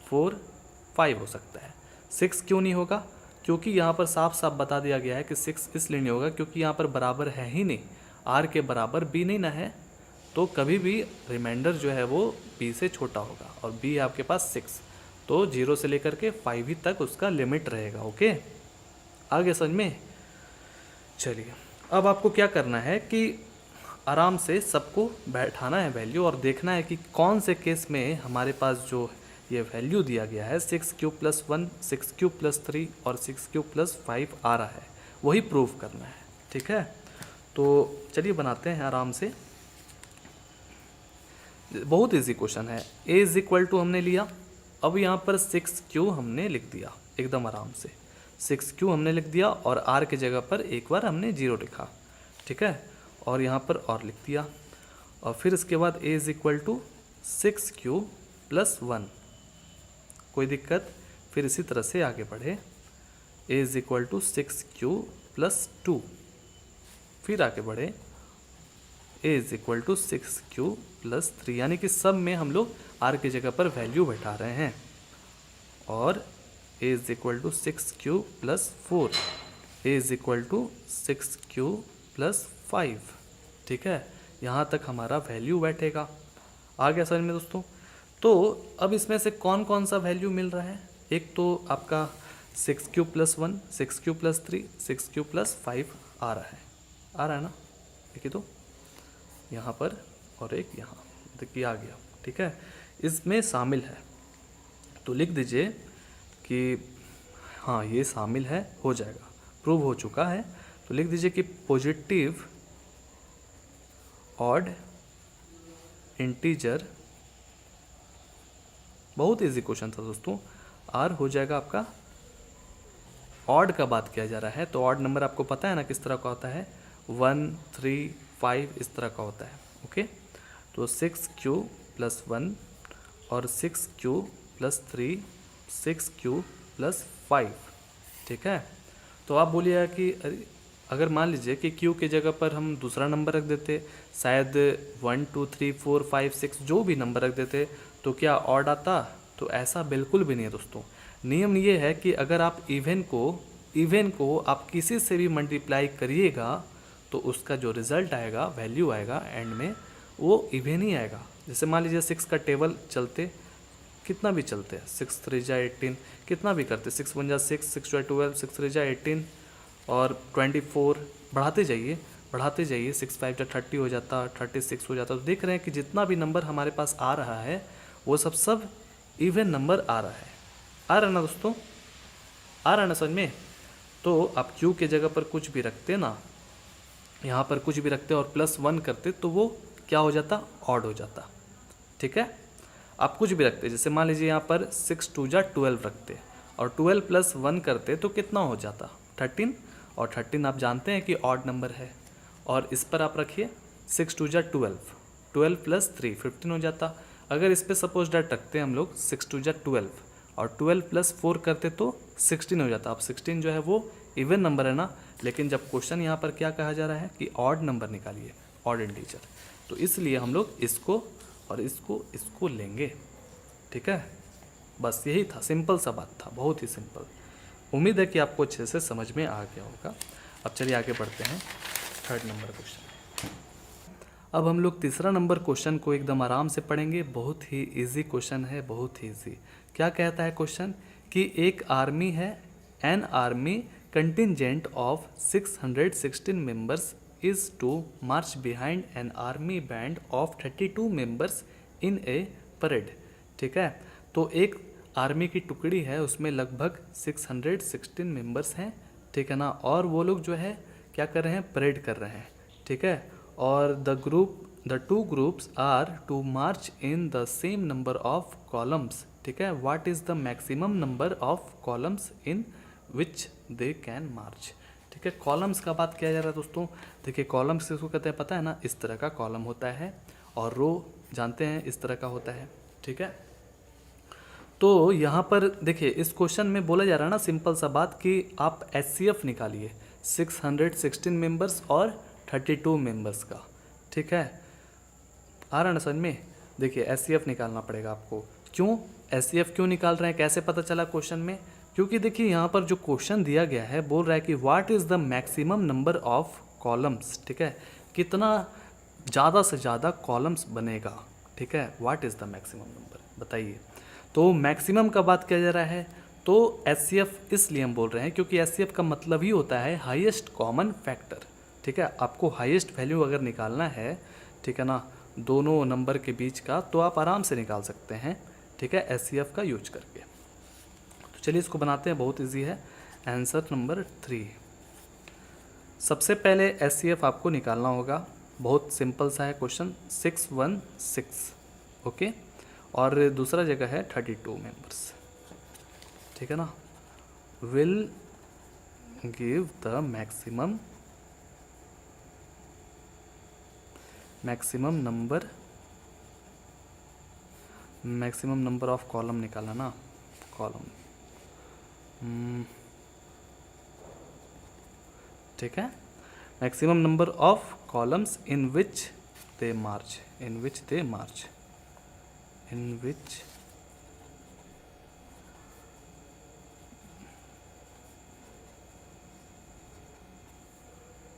Speaker 1: 4 5 हो सकता है। 6 क्यों नहीं होगा? क्योंकि यहाँ पर साफ साफ बता दिया गया है कि 6 इसलिए नहीं होगा क्योंकि यहाँ पर बराबर है ही नहीं, आर के बराबर बी नहीं ना है, तो कभी भी रिमाइंडर जो है वो बी से छोटा होगा, और बी आपके पास 6, तो 0 से लेकर के 5 ही तक उसका लिमिट रहेगा, ओके। आगे समझ में? चलिए, अब आपको क्या करना है कि आराम से सबको बैठाना है वैल्यू, और देखना है कि कौन से केस में हमारे पास जो ये वैल्यू दिया गया है 6Q प्लस 1, 6Q प्लस 3 और 6Q प्लस 5 आ रहा है, वही प्रूव करना है, ठीक है। तो चलिए बनाते हैं आराम से, बहुत इजी क्वेश्चन है। a इज इक्वल टू हमने लिया, अब यहाँ पर 6Q हमने लिख दिया एकदम आराम से, 6Q हमने लिख दिया, और r की जगह पर एक बार हमने 0 लिखा, ठीक है, और यहाँ पर और लिख दिया, और फिर इसके बाद a is equal to 6Q plus 1, कोई दिक्कत? फिर इसी तरह से आगे बढ़े, a is equal to 6Q plus 2, फिर आगे बढ़े, a is equal to 6Q plus 3, यानी कि सब में हम लोग r की जगह पर वैल्यू बैठा रहे हैं, और a is equal to 6Q plus 4, a is equal to 6Q plus 5, ठीक है, यहाँ तक हमारा वैल्यू बैठेगा। आ गया समझ में दोस्तों? तो अब इसमें से कौन कौन सा वैल्यू मिल रहा है? एक तो आपका 6Q plus 1, 6Q plus 3, 6Q plus 5 आ रहा है ना, देखिए तो यहाँ पर, और एक यहाँ, देखिए आ गया, ठीक है, इसमें शामिल है, तो लिख दीजिए कि हाँ ये शामिल है, हो जाएगा, प्रूव हो चुका है। तो लिख दीजिए कि पॉजिटिव ऑड इंटीजर, बहुत इजी क्वेश्चन था दोस्तों, आर हो जाएगा आपका, ऑड का बात किया जा रहा है, तो ऑड नंबर आपको पता है ना किस तरह का होता है, 1 3 5 इस तरह का होता है, ओके। तो 6Q प्लस 1 और 6Q प्लस 3, 6Q प्लस 5, ठीक है। तो आप बोलिएगा कि अगर मान लीजिए कि Q की जगह पर हम दूसरा नंबर रख देते, शायद 1 2 3 4 5 6 जो भी नंबर रख देते, तो क्या ऑड आता? तो ऐसा बिल्कुल भी नहीं है दोस्तों। नियम ये है कि अगर आप इवन को इवन को आप किसी से भी मल्टीप्लाई करिएगा तो उसका जो रिजल्ट आएगा, वैल्यू आएगा एंड में, वो इवन ही आएगा। जैसे मान लीजिए 6 का टेबल चलते, कितना भी चलते हैं, 6 3 जा 18, कितना भी करते, 6 1 जा 6, 6 2 12, 6 3 जा 18 और 24, बढ़ाते जाइए बढ़ाते जाइए, 6 5 जा 30 हो जाता, 36 हो जाता। तो देख रहे हैं कि जितना भी नंबर हमारे पास आ रहा है वो सब इवन नंबर आ रहा है। आ रहा है ना दोस्तों, आ रहा है ना समझ में। तो आप क्यू के जगह पर कुछ भी रखते ना, यहाँ पर कुछ भी रखते और +1 करते तो वो क्या हो जाता, ऑड हो जाता। ठीक है, आप कुछ भी रखते, जैसे मान लीजिए यहाँ पर 6 2 जा 12 रखते और 12 + 1 करते तो कितना हो जाता, 13। और 13 आप जानते हैं कि ऑड नंबर है। और इस पर आप रखिए 6 2 जा 12, 12 + 3 15 हो जाता। अगर इस पर सपोज डैट रखते हैं हम लोग 6 2 जा 12 और 12 + 4 करते तो 16 हो जाता। अब 16 जो है वो इवन नंबर है ना, लेकिन जब क्वेश्चन यहाँ पर क्या कहा जा रहा है कि ऑड नंबर निकालिए, ऑड इंटीजर, तो इसलिए हम लोग इसको और इसको लेंगे। ठीक है, बस यही था, सिंपल सा बात था, बहुत ही सिंपल। उम्मीद है कि आपको अच्छे से समझ में आ गया होगा। अब चलिए आगे बढ़ते हैं 3rd नंबर क्वेश्चन। अब हम लोग 3रा नंबर क्वेश्चन को एकदम आराम से पढ़ेंगे। बहुत ही इजी क्वेश्चन है, बहुत ही इजी। क्या कहता है क्वेश्चन कि एक आर्मी है, an army contingent of 616 members is to march behind an army band of 32 members in a parade। ठीक है, तो एक आर्मी की टुकड़ी है, उसमें लगभग 616 मेंबर्स हैं। ठीक है ना, और वो लोग जो है क्या कर रहे हैं, परेड कर रहे हैं। ठीक है, और the two groups are to march in the same number of columns. ठीक है, what is the maximum number of columns in which they can march. ठीक है, कॉलम्स का बात किया जा रहा है दोस्तों। देखिए कॉलम्स किसको कहते हैं पता है ना, इस तरह का कॉलम होता है, और रो जानते हैं इस तरह का होता है। ठीक है, तो यहाँ पर देखिए इस क्वेश्चन में बोला जा रहा है ना, सिंपल सा बात कि आप HCF निकालिए 616 मेंबर्स और 32 मेंबर्स का। ठीक है, आ रहा है ना समझ में। देखिए HCF निकालना पड़ेगा आपको। क्यों HCF क्यों निकाल रहे हैं, कैसे पता चला क्वेश्चन में, क्योंकि देखिए यहाँ पर जो क्वेश्चन दिया गया है बोल रहा है कि what is the maximum number of columns. ठीक है, कितना ज़्यादा से ज़्यादा कॉलम्स बनेगा। ठीक है, what is the maximum number बताइए। तो मैक्सिमम का बात किया जा रहा है, तो HCF इसलिए हम बोल रहे हैं क्योंकि HCF का मतलब ही होता है हाईएस्ट कॉमन फैक्टर। ठीक है, आपको हाईएस्ट वैल्यू अगर निकालना है, ठीक है ना, दोनों नंबर के बीच का, तो आप आराम से निकाल सकते हैं। ठीक है, HCF का यूज करके। चलिए इसको बनाते हैं, बहुत इजी है। Answer number 3। सबसे पहले HCF आपको निकालना होगा, बहुत सिंपल सा है क्वेश्चन, 616। ओके, और दूसरा जगह है 32 मेंबर्स। ठीक है ना, will give the maximum number of column निकाला ना, कॉलम। ठीक है, maximum number of columns in which they march,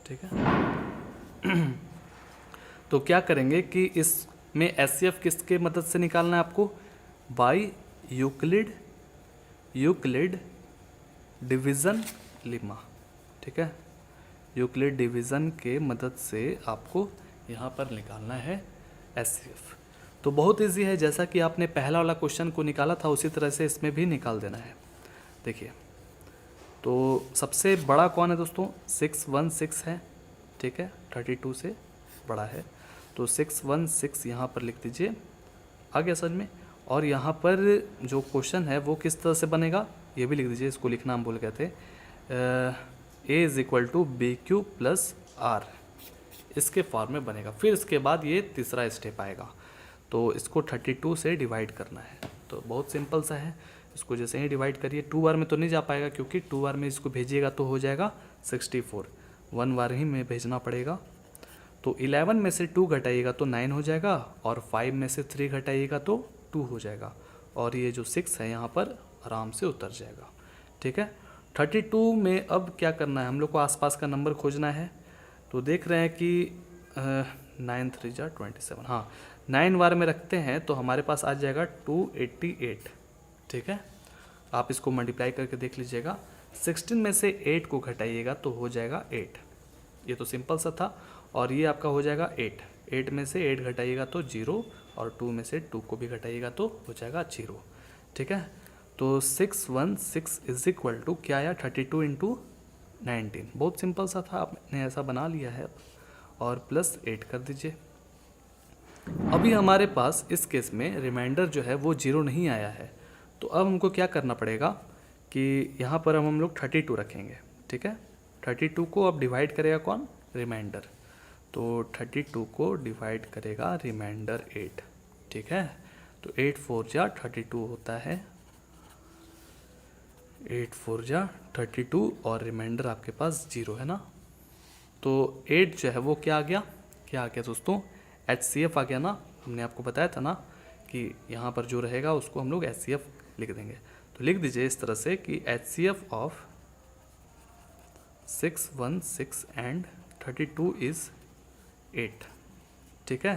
Speaker 1: ठीक है। तो क्या करेंगे कि इसमें HCF किसके मदद से निकालना है आपको, बाय यूक्लिड डिवीज़न लेमा। ठीक है, यूक्लिड डिवीज़न के मदद से आपको यहाँ पर निकालना है HCF। तो बहुत इजी है, जैसा कि आपने पहला वाला क्वेश्चन को निकाला था उसी तरह से इसमें भी निकाल देना है। देखिए, तो सबसे बड़ा कौन है दोस्तों, 616 है। ठीक है, 32 से बड़ा है, तो 616 यहाँ पर लिख दीजिए, आ गया समझ में। और यहाँ पर जो क्वेश्चन है वो किस तरह से बनेगा ये भी लिख दीजिए, इसको लिखना हम भूल गए थे। A = BQ + R, इसके फॉर्म में बनेगा। फिर इसके बाद ये तीसरा स्टेप आएगा, तो इसको 32 से डिवाइड करना है। तो बहुत सिंपल सा है, इसको जैसे ही डिवाइड करिए, 2 बार में तो नहीं जा पाएगा क्योंकि 2 बार में इसको भेजिएगा तो हो जाएगा 64, 1 बार ही में भेजना पड़ेगा। तो 11 में से 2 घटाइएगा तो 9 हो जाएगा, और 5 में से 3 घटाइएगा तो 2 हो जाएगा, और ये जो 6 है यहाँ पर आराम से उतर जाएगा। ठीक है, 32 में अब क्या करना है, हम लोग को आसपास का नंबर खोजना है। तो देख रहे हैं कि 9 3 जा 27, हाँ 9 बार में रखते हैं तो हमारे पास आ जाएगा 288। ठीक है, आप इसको मल्टीप्लाई करके देख लीजिएगा। 16 में से 8 को घटाइएगा तो हो जाएगा 8। ये तो सिंपल सा था। और ये आपका हो जाएगा 8 में से 8 घटाइएगा तो 0, और 2 में से 2 को भी घटाइएगा तो हो जाएगा 0। ठीक है, तो 616 इज इक्वल टू क्या आया, 32 इंटू 19। बहुत सिंपल सा था, आपने ऐसा बना लिया है। और प्लस 8 कर दीजिए। अभी हमारे पास इस केस में रिमाइंडर जो है वो 0 नहीं आया है, तो अब हमको क्या करना पड़ेगा कि यहाँ पर हम लोग 32 रखेंगे। ठीक है, 32 को अब डिवाइड करेगा कौन, रिमाइंडर। तो 32 को डिवाइड करेगा रिमाइंडर 8। ठीक है, तो 8 4 जा 32 होता है, 8 4 जा 32, और रिमाइंडर आपके पास 0 है ना। तो 8 जो है वो क्या आ गया, क्या आ गया दोस्तों, HCF आ गया ना। हमने आपको बताया था ना कि यहाँ पर जो रहेगा उसको हम लोग HCF लिख देंगे। तो लिख दीजिए इस तरह से कि HCF ऑफ 616 एंड 32 इज़ 8। ठीक है,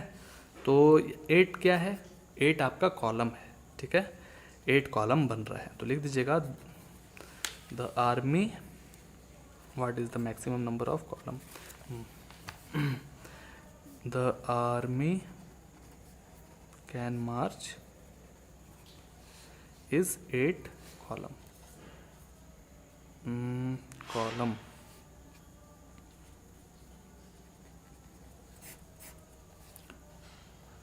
Speaker 1: तो 8 क्या है, 8 आपका कॉलम है। ठीक है, 8 कॉलम बन रहा है। तो लिख दीजिएगा the army, what is the maximum number of column, the army can March is 8 column, column.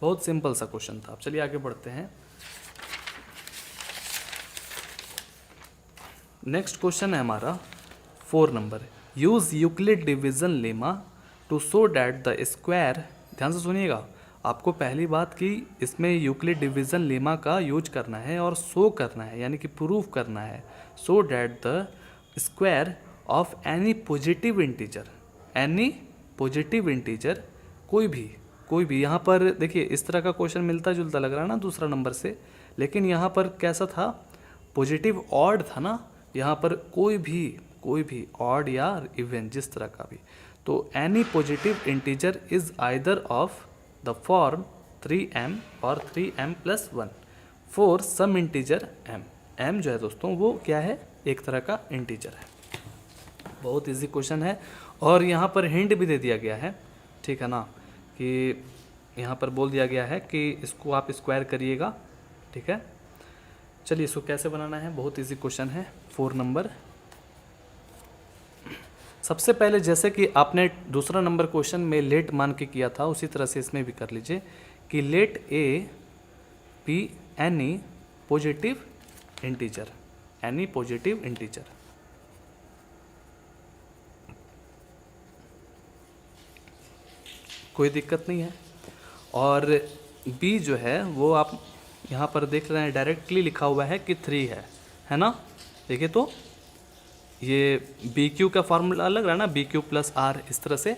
Speaker 1: बहुत सिंपल सा क्वेश्चन था। अब चलिए आगे बढ़ते हैं। नेक्स्ट क्वेश्चन है हमारा 4 number. Use Euclid division lemma to show that the square, ध्यान से सुनिएगा, आपको पहली बात कि इसमें यूक्लिड डिवीजन लेमा का यूज करना है और शो करना है, यानी कि प्रूफ करना है। Show that the square of any positive integer, any positive integer, कोई भी यहाँ पर देखिए इस तरह का क्वेश्चन मिलता जुलता लग रहा है ना दूसरा नंबर से, लेकिन यहाँ पर कैसा था, पॉजिटिव ऑड था ना। यहाँ पर कोई भी ऑड या इवन जिस तरह का भी, तो any positive integer is either of the form 3m और 3m + 1 for some integer m जो है दोस्तों वो क्या है, एक तरह का इंटीजर है। बहुत इजी क्वेश्चन है, और यहाँ पर हिंट भी दे दिया गया है। ठीक है ना, कि यहाँ पर बोल दिया गया है कि इसको आप स्क्वायर करिएगा। ठीक है, चलिए इसको कैसे बनाना है, बहुत इजी क्वेश्चन है। 4 नंबर, सबसे पहले जैसे कि आपने दूसरा नंबर क्वेश्चन में लेट मान के किया था, उसी तरह से इसमें भी कर लीजिए कि let A B any positive integer, any positive integer. कोई दिक्कत नहीं है। और b जो है वो आप यहाँ पर देख रहे हैं डायरेक्टली लिखा हुआ है कि 3 है ना। देखिए तो ये बी क्यू का फॉर्मूला लग रहा है ना, बी क्यू प्लस आर, इस तरह से।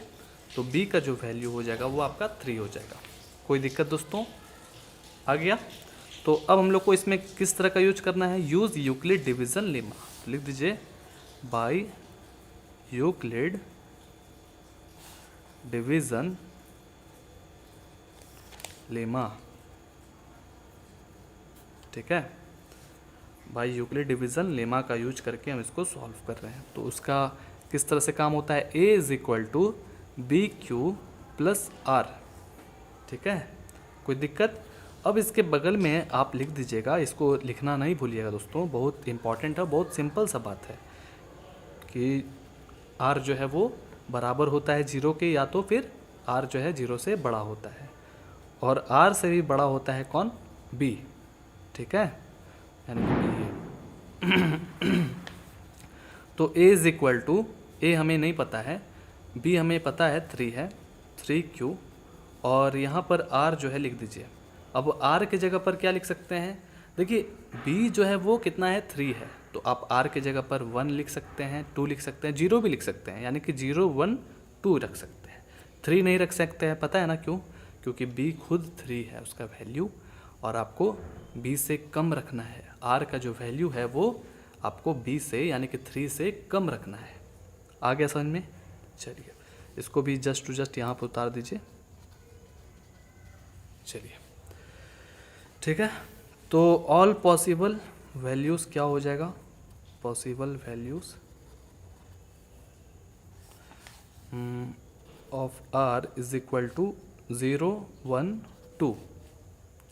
Speaker 1: तो b का जो वैल्यू हो जाएगा वो आपका 3 हो जाएगा। कोई दिक्कत दोस्तों, आ गया। तो अब हम लोग को इसमें किस तरह का यूज करना है, यूज यूक्लिड डिवीजन लेमा। लिख दीजिए बाय यूक्लिड डिवीजन लेमा। ठीक है, बाय यूक्लिड डिवीजन लेमा का यूज करके हम इसको सॉल्व कर रहे हैं। तो उसका किस तरह से काम होता है, a is equal to B Q plus r. ठीक है, कोई दिक्कत। अब इसके बगल में आप लिख दीजिएगा, इसको लिखना नहीं भूलिएगा दोस्तों, बहुत इंपॉर्टेंट है, बहुत सिंपल सा बात है कि r जो है वो बराबर होता है 0 के, या तो फिर r जो है 0 से बड़ा होता है, और r से भी बड़ा होता है कौन, b। ठीक है, यानी तो a is equal to, a हमें नहीं पता है, b हमें पता है 3 है, 3q, और यहाँ पर r जो है लिख दीजिए। अब r के जगह पर क्या लिख सकते हैं, देखिए b जो है वो कितना है, 3 है, तो आप r के जगह पर 1 लिख सकते हैं, 2 लिख सकते हैं, 0 भी लिख सकते हैं, यानी कि 0 1 2 रख सकते हैं। 3 नहीं रख सकते हैं, पता है ना क्यों, क्योंकि b खुद 3 है उसका वैल्यू, और आपको b से कम रखना है। r का जो वैल्यू है वो आपको b से यानी कि 3 से कम रखना है। आ गया समझ में? चलिए इसको भी जस्ट टू जस्ट यहाँ पर उतार दीजिए। चलिए ठीक है, तो ऑल पॉसिबल वैल्यूज़ क्या हो जाएगा? Possible values of r is equal to 0 1 2।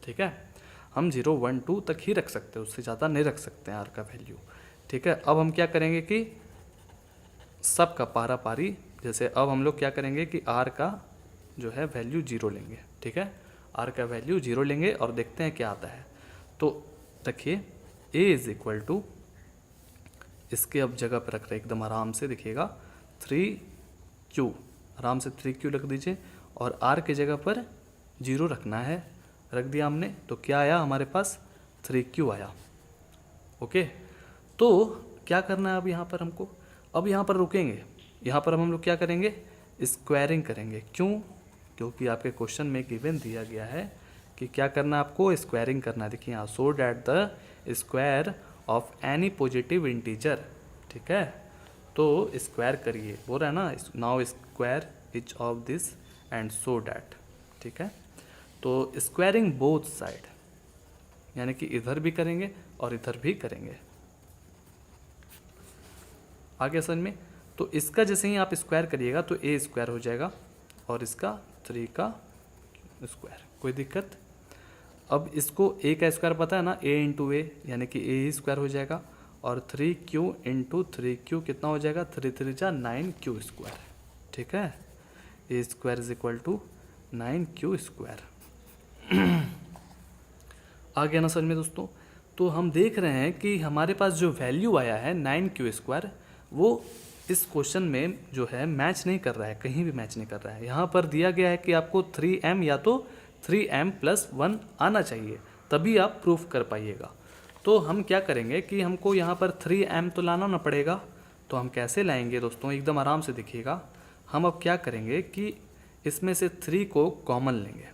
Speaker 1: ठीक है, हम 0 1 2 तक ही रख सकते हैं, उससे ज़्यादा नहीं रख सकते हैं r का वैल्यू। ठीक है, अब हम क्या करेंगे कि सब का पारा पारी, जैसे अब हम लोग क्या करेंगे कि r का जो है वैल्यू 0 लेंगे। ठीक है, r का वैल्यू 0 लेंगे और देखते हैं क्या आता है। तो रखिए a इज इक्वल टू, इसके अब जगह पर रख रहे एकदम आराम से, देखिएगा 3q, आराम से 3q रख दीजिए और r के जगह पर 0 रखना है। रख दिया हमने, तो क्या आया हमारे पास? 3q आया। ओके, तो क्या करना है अब यहाँ पर हमको? अब यहाँ पर रुकेंगे, यहाँ पर हम लोग क्या करेंगे? स्क्वायरिंग करेंगे। क्यों? क्योंकि आपके क्वेश्चन में गिवन दिया गया है कि क्या करना है आपको? स्क्वायरिंग करना है। देखिए यहाँ, so that the square of any positive integer. ठीक है, तो स्क्वायर करिए, बोल रहा है ना, now square each of this and so that. ठीक है, तो स्क्वायरिंग बोथ साइड, यानी कि इधर भी करेंगे और इधर भी करेंगे। आगे समझ में? तो इसका जैसे ही आप स्क्वायर करिएगा तो a स्क्वायर हो जाएगा और इसका 3 का स्क्वायर, कोई दिक्कत? अब इसको a का स्क्वायर पता है ना, a इंटू ए यानी कि a ही स्क्वायर हो जाएगा और 3q इंटू 3q कितना हो जाएगा? 3 3 जा 9q स्क्वायर। ठीक है, a square is equal to 9q square. आ गया ना समझ में दोस्तों? तो हम देख रहे हैं कि हमारे पास जो वैल्यू आया है 9q स्क्वायर, वो इस क्वेश्चन में जो है मैच नहीं कर रहा है, कहीं भी मैच नहीं कर रहा है। यहाँ पर दिया गया है कि आपको 3m या तो 3m + 1 आना चाहिए, तभी आप प्रूफ कर पाइएगा। तो हम क्या करेंगे कि हमको यहाँ पर 3m तो लाना ना पड़ेगा, तो हम कैसे लाएंगे दोस्तों? एकदम आराम से देखिएगा। हम अब क्या करेंगे कि इसमें से 3 को कॉमन लेंगे।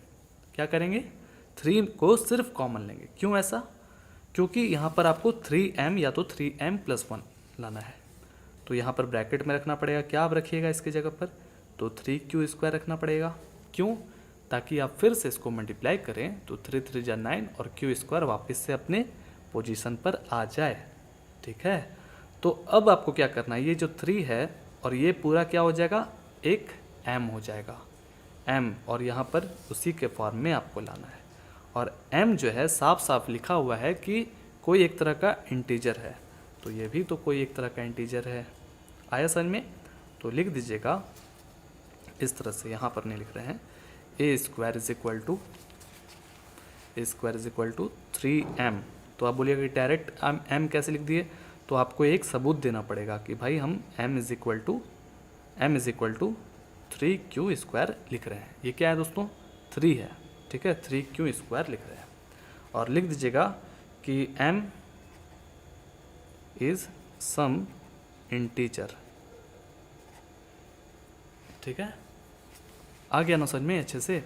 Speaker 1: क्या करेंगे? 3 को सिर्फ कॉमन लेंगे। क्यों ऐसा? क्योंकि यहाँ पर आपको 3m या तो 3m + 1 लाना है, तो यहाँ पर ब्रैकेट में रखना पड़ेगा। क्या आप रखिएगा इसके जगह पर? तो 3q स्क्वायर रखना पड़ेगा। क्यों? ताकि आप फिर से इसको मल्टीप्लाई करें तो 3 3 जा 9 और q स्क्वायर वापस से अपने पोजीशन पर आ जाए। ठीक है, तो अब आपको क्या करना है? ये जो 3 है और ये पूरा क्या हो जाएगा? एक m हो जाएगा, m, और यहाँ पर उसी के फॉर्म में आपको लाना है। और m जो है साफ साफ लिखा हुआ है कि कोई एक तरह का इंटीजर है, तो ये भी तो कोई एक तरह का इंटीजर है। आया समझ में? तो लिख दीजिएगा इस तरह से, यहाँ पर नहीं लिख रहे हैं, a square is equal to 3m। तो आप बोलिएगा कि डायरेक्ट m कैसे लिख दिए? तो आपको एक सबूत देना पड़ेगा कि भाई हम m is equal to 3q square लिख रहे हैं। ये क्या है दोस्तों? 3 है। ठीक है, 3q स्क्वायर लिख रहे हैं। और लिख दीजिएगा कि m इज सम इंटीजर। ठीक है, आ गया ना समझ में अच्छे से?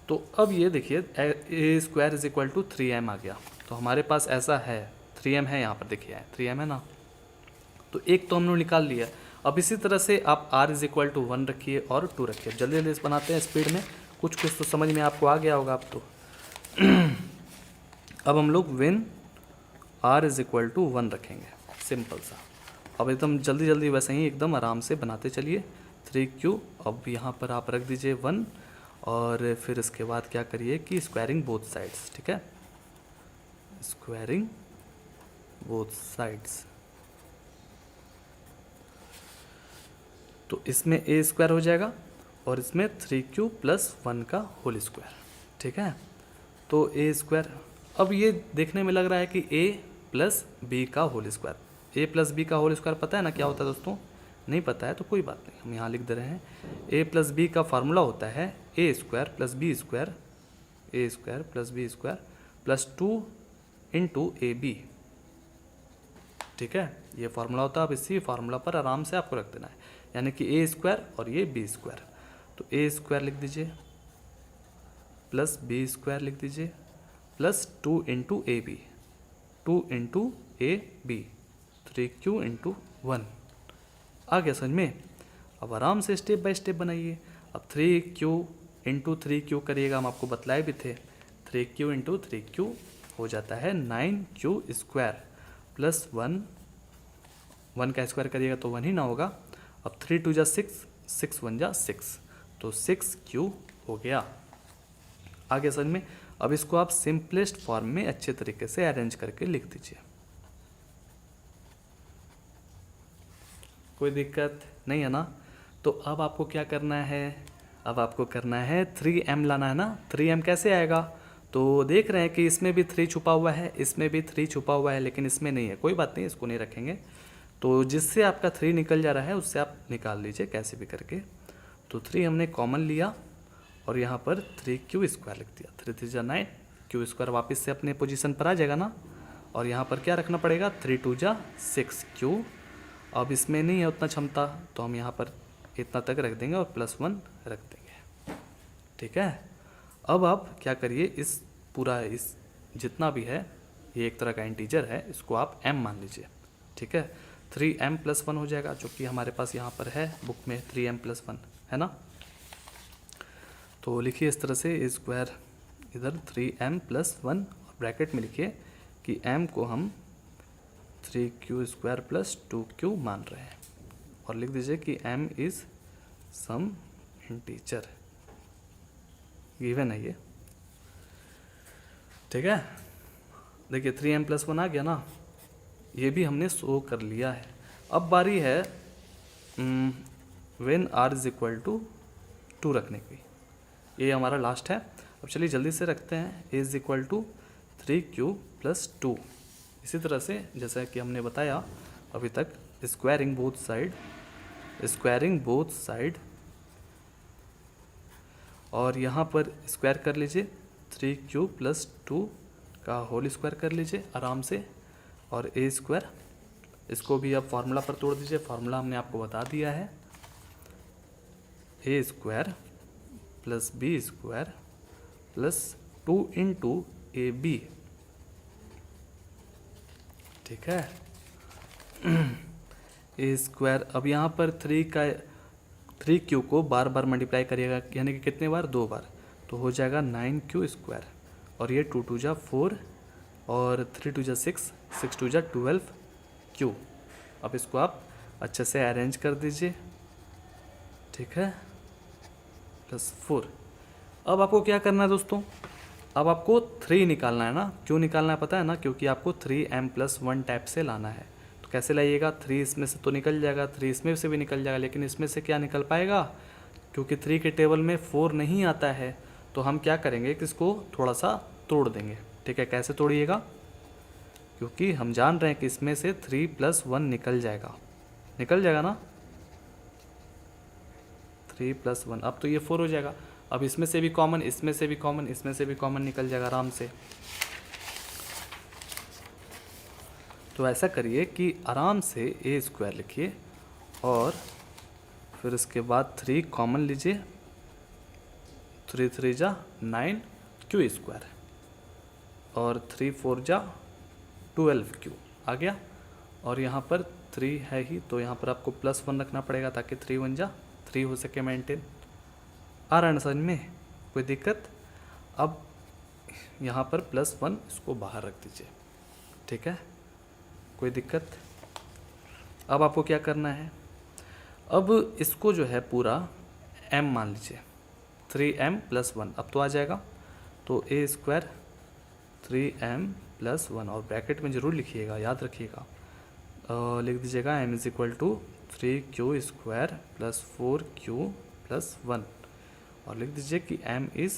Speaker 1: तो अब ये देखिए a square is equal to 3m आ गया। तो हमारे पास ऐसा है 3m है, यहाँ पर देखिए 3m है ना, तो एक तो हमने निकाल लिया। अब इसी तरह से आप r इज इक्वल टू 1 रखिए और 2 रखिए। जल्दी जल्दी इस बनाते हैं स्पीड में, कुछ कुछ तो समझ में आपको आ गया होगा अब तो। अब हम लोग when r is equal to 1 रखेंगे, सिंपल सा। अब एकदम जल्दी जल्दी वैसे ही एकदम आराम से बनाते चलिए। 3q, अब यहाँ पर आप रख दीजिए 1 और फिर इसके बाद क्या करिए कि स्क्वायरिंग बोथ साइड्स। ठीक है, स्क्वायरिंग बोथ साइड्स। तो इसमें a स्क्वायर हो जाएगा और इसमें 3q + 1 का होल स्क्वायर। ठीक है, तो a स्क्वायर, अब ये देखने में लग रहा है कि a + b का होल स्क्वायर। a + b का होल स्क्वायर पता है ना क्या होता है दोस्तों? नहीं पता है तो कोई बात नहीं, हम यहाँ लिख दे रहे हैं। a + b का फार्मूला होता है a square + b square, a square + b square +2 × ab। ठीक है, ये फार्मूला होता है। अब इसी फार्मूला पर आराम से आपको रख देना है, यानी कि a स्क्वायर और ये b स्क्वायर। तो a स्क्वायर लिख दीजिए प्लस b स्क्वायर लिख दीजिए +2 × ab, 2 × ab। 3q into 1। आ गया समझ में? अब आराम से स्टेप बाय स्टेप बनाइए। अब 3q इंटू 3q करिएगा, हम आपको बतलाए भी थे। 3q इंटू 3q हो जाता है 9q स्क्वायर प्लस 1, 1 का स्क्वायर करिएगा तो 1 ही ना होगा। अब 3 2 जा 6, 6 1 जा 6, तो 6q हो गया। आगे समझ में? अब इसको आप सिंपलेस्ट फॉर्म में अच्छे तरीके से अरेंज करके लिख दीजिए। कोई दिक्कत नहीं है ना? तो अब आपको क्या करना है? अब आपको करना है 3m लाना है ना। 3m कैसे आएगा? तो देख रहे हैं कि इसमें भी 3 छुपा हुआ है, इसमें भी 3 छुपा हुआ है, लेकिन इसमें नहीं है। कोई बात नहीं, इसको नहीं रखेंगे। तो जिससे आपका 3 निकल जा रहा है उससे आप निकाल लीजिए कैसे भी करके। तो 3 हमने कॉमन लिया और यहाँ पर 3q स्क्वायर लिख दिया। 3 3 जा 9, q स्क्वायर वापस से अपने पोजीशन पर आ जाएगा ना। और यहाँ पर क्या रखना पड़ेगा? 3 2 जा 6q। अब इसमें नहीं है उतना क्षमता, तो हम यहाँ पर इतना तक रख देंगे और +1 रख देंगे। ठीक है? अब आप क्या करिए, इस पूरा इस जितना भी है ये एक तरह का इंटीजर है, इसको आप m मान लीजिए। ठीक है? 3m + 1 हो जाएगा, जो कि हमारे पास यहाँ पर है बुक में 3m + 1 है ना। तो लिखिए इस तरह से a स्क्वायर इधर 3m + 1 और ब्रैकेट में लिखिए कि m को हम 3q स्क्वायर + 2q मान रहे हैं, और लिख दीजिए कि m is some integer given है ये। ठीक है? देखिए 3m + 1 आ गया ना, ये भी हमने शो कर लिया है। अब बारी है व्हेन r = 2 रखने की। ये हमारा लास्ट है। अब चलिए जल्दी से रखते हैं। a = 3q + 2। इसी तरह से जैसा कि हमने बताया अभी तक, स्क्वायरिंग बोथ साइड, और यहाँ पर स्क्वायर कर लीजिए 3q + 2 का होल स्क्वायर कर लीजिए आराम से, और a स्क्वायर, इसको भी अब फार्मूला पर तोड़ दीजिए। फार्मूला हमने आपको बता दिया है, a square + b square + 2 × ab। ठीक है? a स्क्वायर, अब यहाँ पर 3q को बार बार मल्टीप्लाई करिएगा, यानी कि कितने बार? 2 बार, तो हो जाएगा 9q स्क्वायर, और ये 2 2 जा 4 और 3 2 जा 6, 6 2 जा 12q। अब इसको आप अच्छे से अरेंज कर दीजिए। ठीक है? +4। अब आपको क्या करना है दोस्तों? अब आपको 3 निकालना है ना। क्यों निकालना है पता है ना? क्योंकि आपको 3m + 1 टाइप से लाना है। तो कैसे लाइएगा? 3 इसमें से तो निकल जाएगा, 3 इसमें से भी निकल जाएगा, लेकिन इसमें से क्या निकल पाएगा? क्योंकि 3 के टेबल में 4 नहीं आता है, तो हम क्या करेंगे कि इसको थोड़ा सा तोड़ देंगे। ठीक है? कैसे तोड़िएगा? क्योंकि हम जान रहे हैं कि इसमें से 3 + 1 निकल जाएगा ना। 3 + 1, अब तो ये 4 हो जाएगा। अब इसमें से भी कॉमन, इसमें से भी कॉमन, इसमें से भी कॉमन निकल जाएगा आराम से। तो ऐसा करिए कि आराम से a स्क्वायर लिखिए, और फिर उसके बाद 3 कॉमन लीजिए। 3 3 जा 9q स्क्वायर, और 3 4 जा 12q आ गया। और यहाँ पर 3 है ही, तो यहाँ पर आपको +1 रखना पड़ेगा ताकि 3 1 जा 3 हो सके मेंटेन। आ रहा है ना समझ में? कोई दिक्कत? अब यहाँ पर +1 इसको बाहर रख दीजिए। ठीक है? कोई दिक्कत? अब आपको क्या करना है? अब इसको जो है पूरा m मान लीजिए, 3m + 1 अब तो आ जाएगा। तो a स्क्वायर 3m + 1, और ब्रैकेट में ज़रूर लिखिएगा, याद रखिएगा। लिख दीजिएगा m = 3q स्क्वायर + 4q + 1, और लिख दीजिए कि m इज़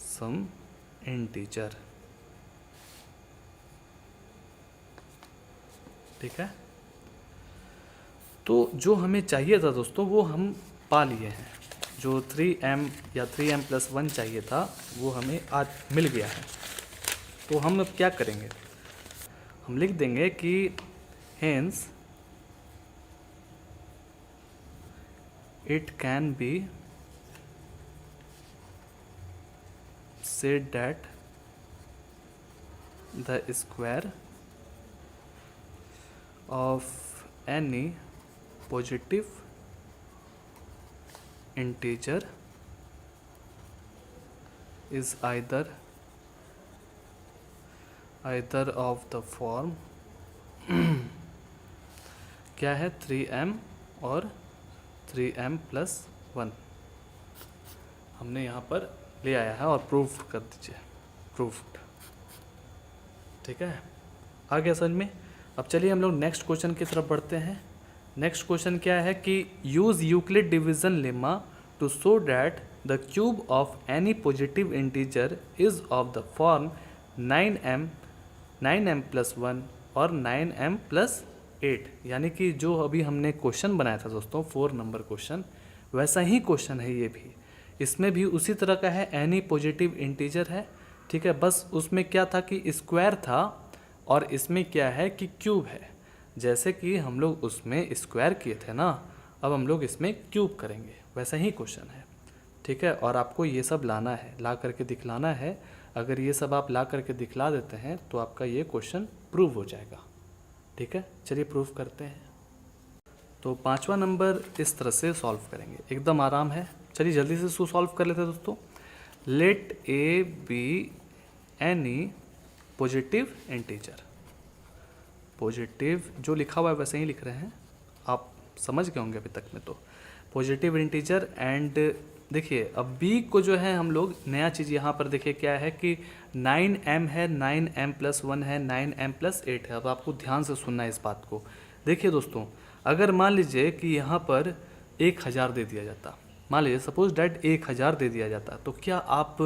Speaker 1: सम इंटीजर। ठीक है? तो जो हमें चाहिए था दोस्तों वो हम पा लिए हैं। जो 3m या 3m + 1 चाहिए था वो हमें आज मिल गया है। तो हम अब क्या करेंगे? हम लिख देंगे कि hence it can be said that the square of any positive integer is either of the form क्या है 3m और 3m+1 हमने यहाँ पर ले आया है और प्रूफ कर दीजिए, प्रूफ्ड। ठीक है, आ गया समझ में। अब चलिए हम लोग नेक्स्ट क्वेश्चन की तरफ बढ़ते हैं। नेक्स्ट क्वेश्चन क्या है कि use Euclid division lemma to show that the cube of any positive integer is of the form 9m+1 और 9m+8। यानी कि जो अभी हमने क्वेश्चन बनाया था दोस्तों 4 नंबर क्वेश्चन, वैसा ही क्वेश्चन है ये भी। इसमें भी उसी तरह का है, एनी पॉजिटिव इंटीजर है। ठीक है, बस उसमें क्या था कि स्क्वायर था और इसमें क्या है कि क्यूब है। जैसे कि हम लोग उसमें स्क्वायर किए थे ना, अब हम लोग इसमें क्यूब करेंगे, वैसा ही क्वेश्चन है। ठीक है, और आपको ये सब लाना है, ला करके दिखलाना है। अगर ये सब आप ला करके दिखला देते हैं तो आपका ये क्वेश्चन प्रूव हो जाएगा। ठीक है, चलिए प्रूव करते हैं। तो 5वां नंबर इस तरह से सॉल्व करेंगे, एकदम आराम है। चलिए जल्दी से इसको सॉल्व कर लेते हैं दोस्तों। Let A B any positive integer, positive जो लिखा हुआ है वैसे ही लिख रहे हैं, आप समझ गए होंगे अभी तक में। तो पॉजिटिव इंटीजर एंड देखिए अब b को जो है हम लोग नया चीज़ यहाँ पर देखिए क्या है कि 9m है, 9m+1 है, 9m+8 है। अब आपको ध्यान से सुनना है इस बात को। देखिए दोस्तों, अगर मान लीजिए कि यहाँ पर 1000 दे दिया जाता, मान लीजिए सपोज डैट 1000 दे दिया जाता, तो क्या आप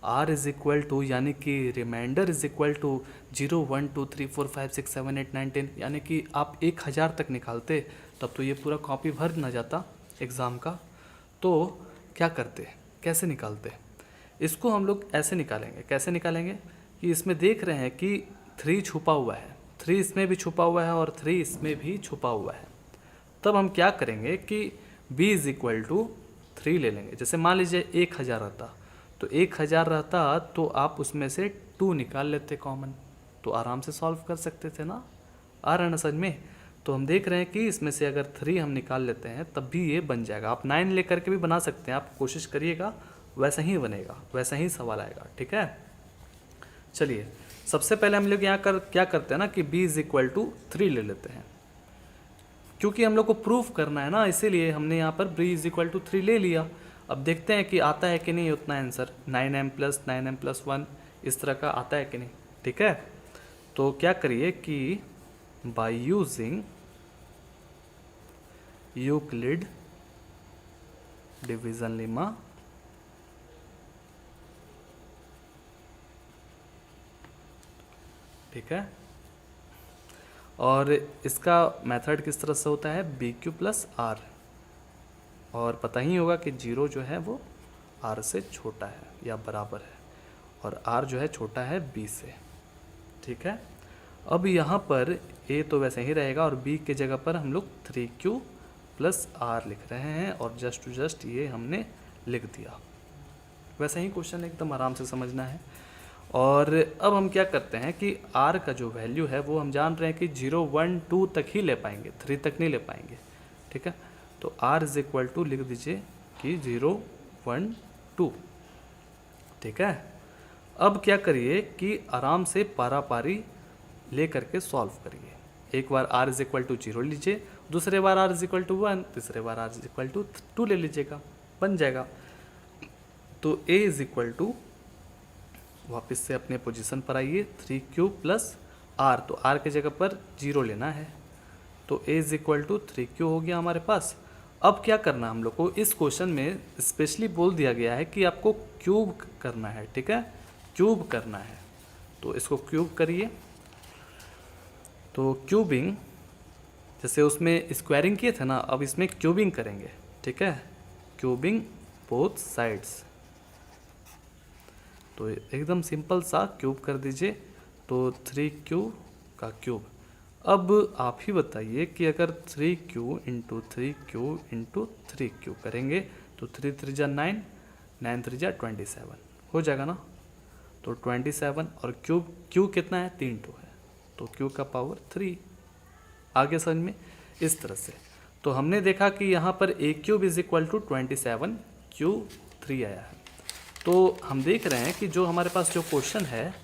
Speaker 1: r इज इक्वल टू यानी कि रिमाइंडर इज इक्वल टू 0 1 2 3 4 5 6 7 8 9 10 यानी कि आप 1000 तक निकालते, तब तो ये पूरा कॉपी भर ना जाता एग्ज़ाम का। तो क्या करते, कैसे निकालते, इसको हम लोग ऐसे निकालेंगे। कैसे निकालेंगे कि इसमें देख रहे हैं कि 3 छुपा हुआ है, 3 इसमें भी छुपा हुआ है और 3 इसमें भी छुपा हुआ है। तब हम क्या करेंगे कि b इज इक्वल टू 3 ले लेंगे। जैसे मान लीजिए 1000 रहता, तो 1000 रहता तो आप उसमें से 2 निकाल लेते कॉमन, तो आराम से सॉल्व कर सकते थे ना। आ रहा है ना समझ में। तो हम देख रहे हैं कि इसमें से अगर 3 हम निकाल लेते हैं तब भी ये बन जाएगा। आप 9 लेकर के भी बना सकते हैं, आप कोशिश करिएगा, वैसा ही बनेगा, वैसा ही सवाल आएगा। ठीक है, चलिए सबसे पहले हम लोग यहाँ क्या करते हैं ना कि b इज इक्वल टू 3 ले लेते हैं, क्योंकि हम लोग को प्रूफ करना है ना, इसीलिए हमने यहाँ पर b इज इक्वल टू 3 ले लिया। अब देखते हैं कि आता है कि नहीं उतना आंसर, 9m+9m+1 इस तरह का आता है कि नहीं। ठीक है, तो क्या करिए कि by using Euclid division lemma ठीक है, और इसका मेथड किस तरह से होता है BQ+R, और पता ही होगा कि 0 जो है वो R से छोटा है या बराबर है, और R जो है छोटा है B से। ठीक है, अब यहाँ पर A तो वैसे ही रहेगा और B के जगह पर हम लोग 3Q+R लिख रहे हैं, और जस्ट टू जस्ट ये हमने लिख दिया। वैसे ही क्वेश्चन एकदम आराम से समझना है। और अब हम क्या करते हैं कि R का जो वैल्यू है वो हम जान रहे हैं कि 0 1 2 तक ही ले पाएंगे, 3 तक नहीं ले पाएंगे। ठीक है, तो R इज इक्वल टू लिख दीजिए कि 0 1 2। ठीक है, अब क्या करिए कि आराम से पारा पारी ले करके सॉल्व करिए। एक बार r इज इक्वल टू 0 लीजिए, दूसरे बार r इज इक्वल टू 1, तीसरे बार r इज इक्वल टू 2 ले लीजिएगा, बन जाएगा। तो a इज इक्वल टू, वापस से अपने पोजीशन पर आइए, 3Q+R, तो R के जगह पर 0 लेना है, तो a is equal to 3Q हो गया हमारे पास। अब क्या करना हम लोग को, इस क्वेश्चन में स्पेशली बोल दिया गया है कि आपको क्यूब करना है। ठीक है, क्यूब करना है, तो इसको क्यूब करिए। तो क्यूबिंग, जैसे उसमें स्क्वायरिंग किए थे ना, अब इसमें क्यूबिंग करेंगे। ठीक है, क्यूबिंग बोथ साइड्स, तो एकदम सिंपल सा क्यूब कर दीजिए, तो 3Q का क्यूब। अब आप ही बताइए कि अगर 3Q into 3Q into 3Q करेंगे तो 3 3 जा 9, 9 3 जा 27 हो जाएगा ना। तो 27 और क्यूब, क्यू कितना है 3 2 है, तो Q का पावर 3। आ गया समझ में? इस तरह से तो हमने देखा कि यहाँ पर a cube is equal to 27 Q3 आया है। तो हम देख रहे हैं कि जो हमारे पास जो क्वेश्चन है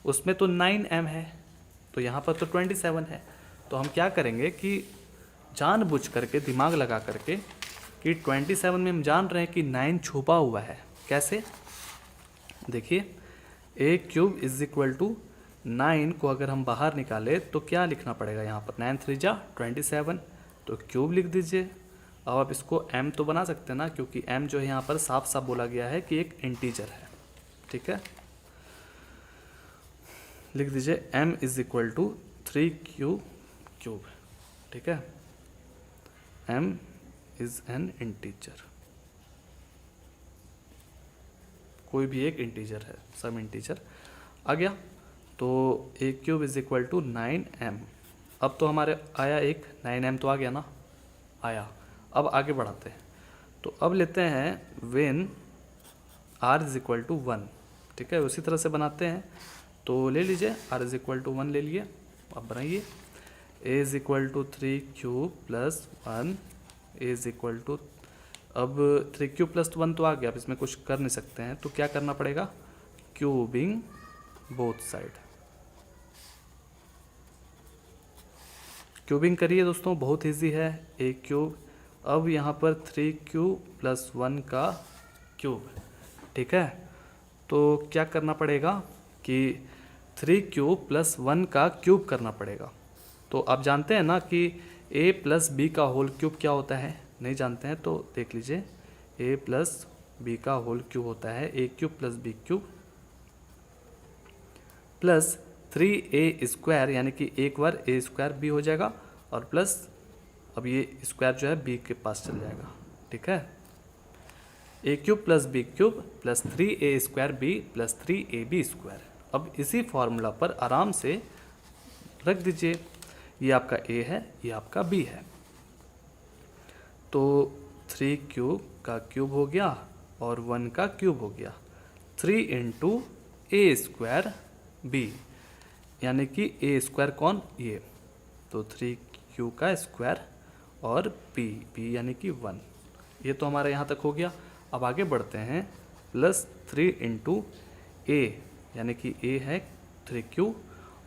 Speaker 1: उसमें तो 9m है, तो यहाँ पर तो 27 है। तो हम क्या करेंगे कि जानबूझ करके दिमाग लगा करके कि 27 में हम जान रहे हैं कि 9 छुपा हुआ है। कैसे? देखिए a cube is equal to 9 को अगर हम बाहर निकाले तो क्या लिखना पड़ेगा यहाँ पर? 9 3 जा 27, तो क्यूब लिख दीजिए। अब आप इसको m तो बना सकते हैं ना, क्योंकि m जो है यहाँ पर साफ साफ बोला गया है कि एक इंटीजर है। ठीक है, लिख दीजिए m is equal to 3q cube. ठीक है, m इज एन इंटीजर, कोई भी एक इंटीजर है, सम इंटीजर आ गया। तो a cube is equal to 9m। अब तो हमारे आया एक 9m तो आ गया ना, आया। अब आगे बढ़ाते हैं, तो अब लेते हैं when r is equal to 1। ठीक है, उसी तरह से बनाते हैं। तो ले लीजिए r इज इक्वल टू 1 ले लिए। अब बनाइए a is equal to 3 cube plus 1 is equal to, अब 3 क्यूब प्लस 1 तो आ गया, अब इसमें कुछ कर नहीं सकते हैं, तो क्या करना पड़ेगा? Cubing both side. क्यूबिंग करिए दोस्तों, बहुत इजी है। a क्यूब, अब यहाँ पर 3 क्यूब प्लस 1 का क्यूब। ठीक है, तो क्या करना पड़ेगा कि 3 क्यूब प्लस 1 का क्यूब करना पड़ेगा। तो आप जानते हैं ना कि a प्लस बी का होल क्यूब क्या होता है? नहीं जानते हैं तो देख लीजिए, a प्लस बी का होल क्यूब होता है a cube plus b cube plus 3a square, यानी कि एक बार a स्क्वायर b हो जाएगा और प्लस अब ये स्क्वायर जो है b के पास चल जाएगा। ठीक है, a cube plus b cube plus 3a square b plus 3ab square. अब इसी फॉर्मूला पर आराम से रख दीजिए, ये आपका a है, ये आपका b है। तो 3 क्यूब का क्यूब हो गया और 1 का क्यूब हो गया, 3 इंटू a स्क्वायर b, यानी कि a स्क्वायर कौन? ये, तो 3q का स्क्वायर और b यानी कि 1। ये तो हमारा यहाँ तक हो गया। अब आगे बढ़ते हैं, प्लस 3 इंटू a, यानी कि a है 3q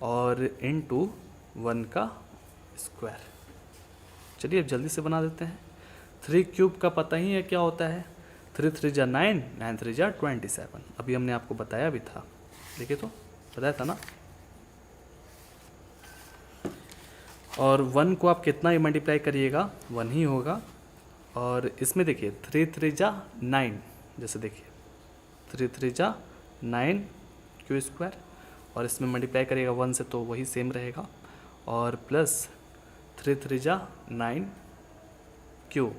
Speaker 1: और इंटू 1 का स्क्वायर। चलिए अब जल्दी से बना देते हैं। 3 क्यूब का पता ही है क्या होता है? 3 3 जा 9, 9 3 जा 27। अभी हमने आपको बताया भी था, देखिए तो बताया था ना। और 1 को आप कितना ही मल्टीप्लाई करिएगा 1 ही होगा। और इसमें देखिए 3 3 जा 9, जैसे देखिए 3 3 जा 9 क्यू स्क्वायर, और इसमें मल्टीप्लाई करिएगा 1 से तो वही सेम रहेगा, और प्लस 3 3 जा 9 क्यू,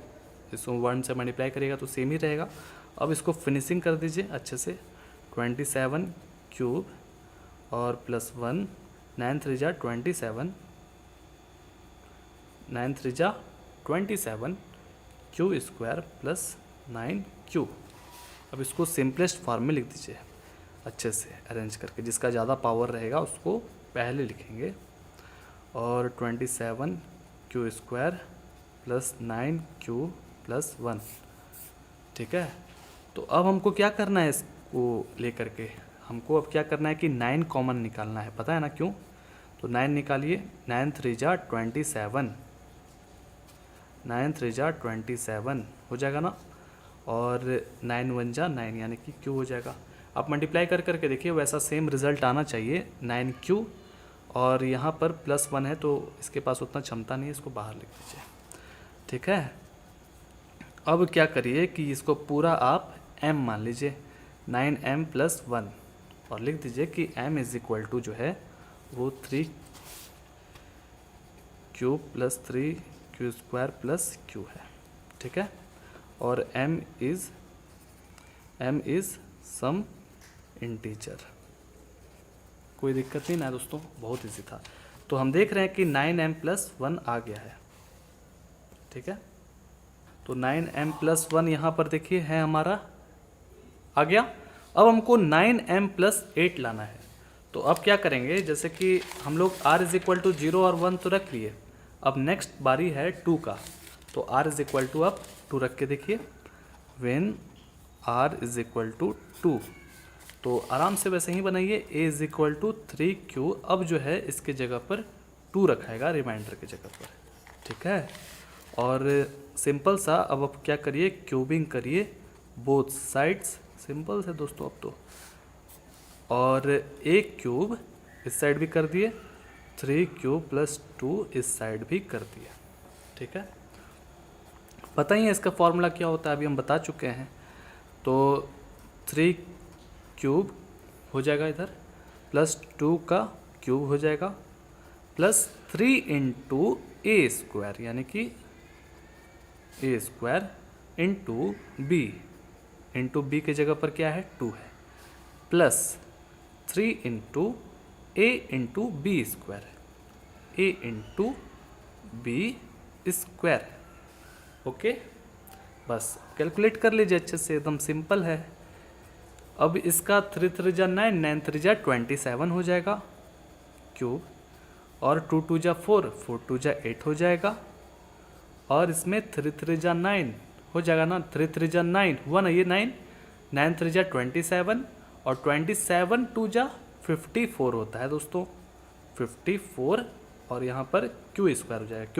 Speaker 1: इसको 1 से मल्टीप्लाई करिएगा तो सेम ही रहेगा। अब इसको फिनिशिंग कर दीजिए अच्छे से, 27 क्यूब और प्लस 1, 9 3 जा 27, 9 3 जा 27 क्यू स्क्वायर प्लस 9 क्यू। अब इसको सिंपलेस्ट फॉर्म में लिख दीजिए अच्छे से अरेंज करके, जिसका ज़्यादा पावर रहेगा उसको पहले लिखेंगे। और 27 Q square plus 9 Q plus 1। ठीक है, तो अब हमको क्या करना है? इसको लेकर के हमको अब क्या करना है कि 9 कॉमन निकालना है। पता है ना क्यों? तो 9 निकालिए, 9 3 जा 27, 9 3 जा 27 हो जाएगा ना, और 9 1 जा 9 यानी कि क्यू हो जाएगा। आप मल्टीप्लाई कर करके देखिए, वैसा सेम रिजल्ट आना चाहिए 9 क्यू, और यहाँ पर प्लस 1 है तो इसके पास उतना क्षमता नहीं है, इसको बाहर लिख दीजिए। ठीक है, अब क्या करिए कि इसको पूरा आप m मान लीजिए, 9m प्लस 1, और लिख दीजिए कि m इज इक्वल टू जो है वो 3 cube plus 3 Q square plus Q है। ठीक है, और m इज सम इंटीजर। कोई दिक्कत नहीं ना दोस्तों, बहुत इजी था। तो हम देख रहे हैं कि 9m प्लस 1 आ गया है। ठीक है, तो 9m प्लस 1 यहाँ पर देखिए है हमारा आ गया। अब हमको 9m प्लस 8 लाना है। तो अब क्या करेंगे, जैसे कि हम लोग r इज इक्वल टू 0 और 1 तो रख लिए, अब नेक्स्ट बारी है 2 का, तो r इज इक्वल टू आप 2 रख के देखिए, when r is equal to 2, तो आराम से वैसे ही बनाइए, a is equal to 3q। अब जो है इसके जगह पर 2 रखाएगा रिमाइंडर की जगह पर, ठीक है। और सिंपल सा अब आप क्या करिए, क्यूबिंग करिए बोथ साइड्स, सिंपल से दोस्तों अब तो। और एक क्यूब इस साइड भी कर दिए, 3q प्लस 2 इस साइड भी कर दिया, ठीक है। पता ही है इसका फॉर्मूला क्या होता है, अभी हम बता चुके हैं। तो 3 क्यूब हो जाएगा इधर, प्लस 2 का क्यूब हो जाएगा, प्लस 3 इंटू ए स्क्वायर, यानी कि ए स्क्वायर इंटू बी के जगह पर क्या है 2 है, प्लस 3 इंटू ए इंटू बी स्क्वायर, ए इंटू बी स्क्वायर। ओके, बस कैलकुलेट कर लीजिए अच्छे से, एकदम सिंपल है। अब इसका 3 3 जा 9, 9 3 जा 27 हो जाएगा क्यूब, और 2 2 जा 4, 4 2 जा 8 हो जाएगा, और इसमें 3 3 जा 9 हो जाएगा ना, 3 3 जा 9 हुआ ना, ये 9 9 3 जा 27, और 27 2 जा 54 होता है दोस्तों, 54। और यहाँ पर क्यू स्क्वायर हो जाएगा,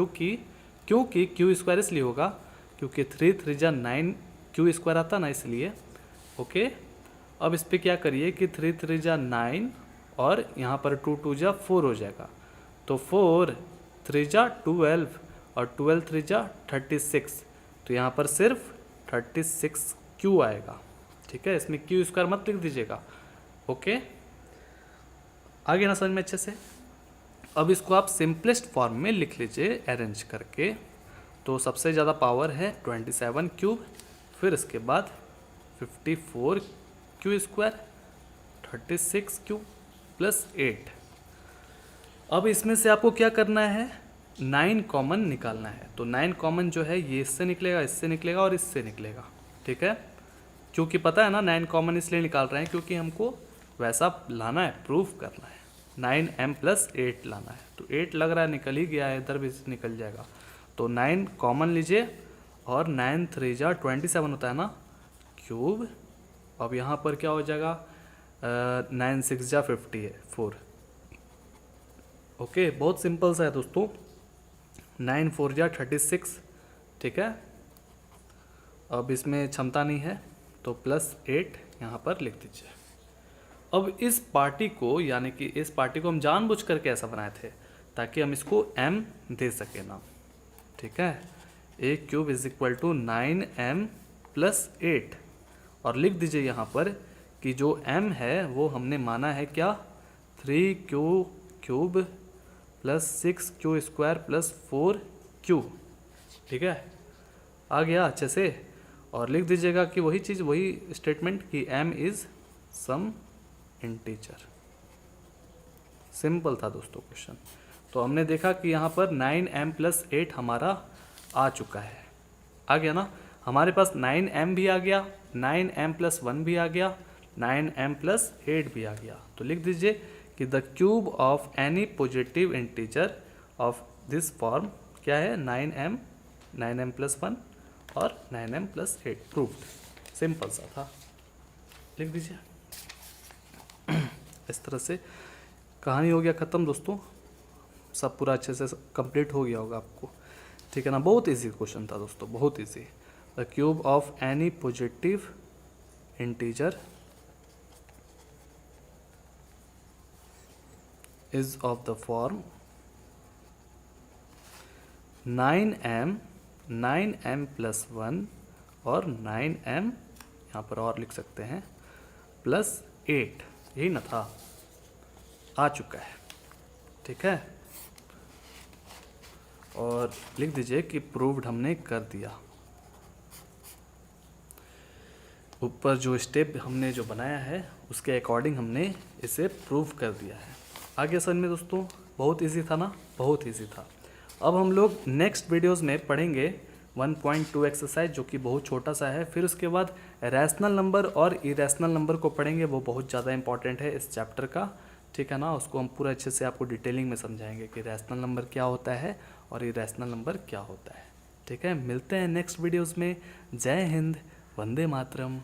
Speaker 1: क्योंकि क्यू स्क्वायर इसलिए होगा क्योंकि 3 3 जा 9 क्यू स्क्वायर आता ना, इसलिए। ओके, अब इस पर क्या करिए कि 3 3 जा 9 और यहाँ पर 2 2 जा 4 हो जाएगा, तो 4 3 जा 12 और 12 3 जा 36, तो यहाँ पर सिर्फ 36 क्यू आएगा, ठीक है। इसमें क्यू स्क्वायर मत लिख दीजिएगा। ओके, आगे ना समझ में अच्छे से। अब इसको आप सिंपलेस्ट फॉर्म में लिख लीजिए अरेंज करके, तो सबसे ज़्यादा पावर है 27 क्यूब, फिर इसके बाद 54 क्यू स्क्वायर, 36 क्यू प्लस 8। अब इसमें से आपको क्या करना है, 9 कॉमन निकालना है। तो 9 कॉमन जो है ये इससे निकलेगा, इससे निकलेगा और इससे निकलेगा, ठीक है। क्योंकि पता है ना 9 कॉमन इसलिए निकाल रहे हैं क्योंकि हमको वैसा लाना है, प्रूफ करना है, 9m प्लस 8 लाना है। तो 8 लग रहा है निकल ही गया है, इधर भी निकल जाएगा। तो 9 कॉमन लीजिए, और 9 3 जा 27 होता है ना क्यूब। अब यहाँ पर क्या हो जाएगा, 9 6 जा 54। ओके, बहुत सिंपल सा है दोस्तों, 9 4 जा 36, ठीक है। अब इसमें क्षमता नहीं है तो प्लस 8 यहाँ पर लिख दीजिए। अब इस पार्टी को, यानी कि इस पार्टी को हम जानबूझ करके ऐसा बनाए थे ताकि हम इसको m दे सके नाम, ठीक है। A cube is equal to 9m plus 8, और लिख दीजिए यहाँ पर कि जो m है वो हमने माना है क्या, 3q cube plus 6q square plus 4q, ठीक है। आ गया अच्छे से। और लिख दीजिएगा कि वही चीज़, वही स्टेटमेंट कि m is some integer. Simple था दोस्तों क्वेश्चन। तो हमने देखा कि यहाँ पर 9m प्लस 8 हमारा आ चुका है, आ गया ना। हमारे पास 9m भी आ गया, 9m प्लस 1 भी आ गया, 9m प्लस 8 भी आ गया। तो लिख दीजिए कि the cube of any positive integer of this form क्या है, 9m प्लस 1 और 9m प्लस 8 प्रूव्ड। सिंपल सा था, लिख दीजिए। इस तरह से कहानी हो गया ख़त्म दोस्तों, सब पूरा अच्छे से कंप्लीट हो गया होगा आपको, ठीक है ना। बहुत इजी क्वेश्चन था दोस्तों, बहुत easy. The cube of any positive integer is of the form 9m plus 1 और 9m यहाँ पर और लिख सकते हैं प्लस 8, यही ना था, आ चुका है, ठीक है। और लिख दीजिए कि प्रूव्ड हमने कर दिया। ऊपर जो स्टेप हमने जो बनाया है उसके अकॉर्डिंग हमने इसे प्रूव कर दिया है। आगे समझ में दोस्तों, बहुत इजी था ना, बहुत इजी था। अब हम लोग नेक्स्ट वीडियोस में पढ़ेंगे 1.2 एक्सरसाइज, जो कि बहुत छोटा सा है। फिर उसके बाद रैशनल नंबर और इरेशनल नंबर को पढ़ेंगे, वो बहुत ज़्यादा इंपॉर्टेंट है इस चैप्टर का, ठीक है ना। उसको हम पूरा अच्छे से आपको डिटेलिंग में समझाएंगे कि रैशनल नंबर क्या होता है और इरेशनल नंबर क्या होता है। ठीक है, मिलते हैं नेक्स्ट वीडियोस में। जय हिंद, वंदे मातरम।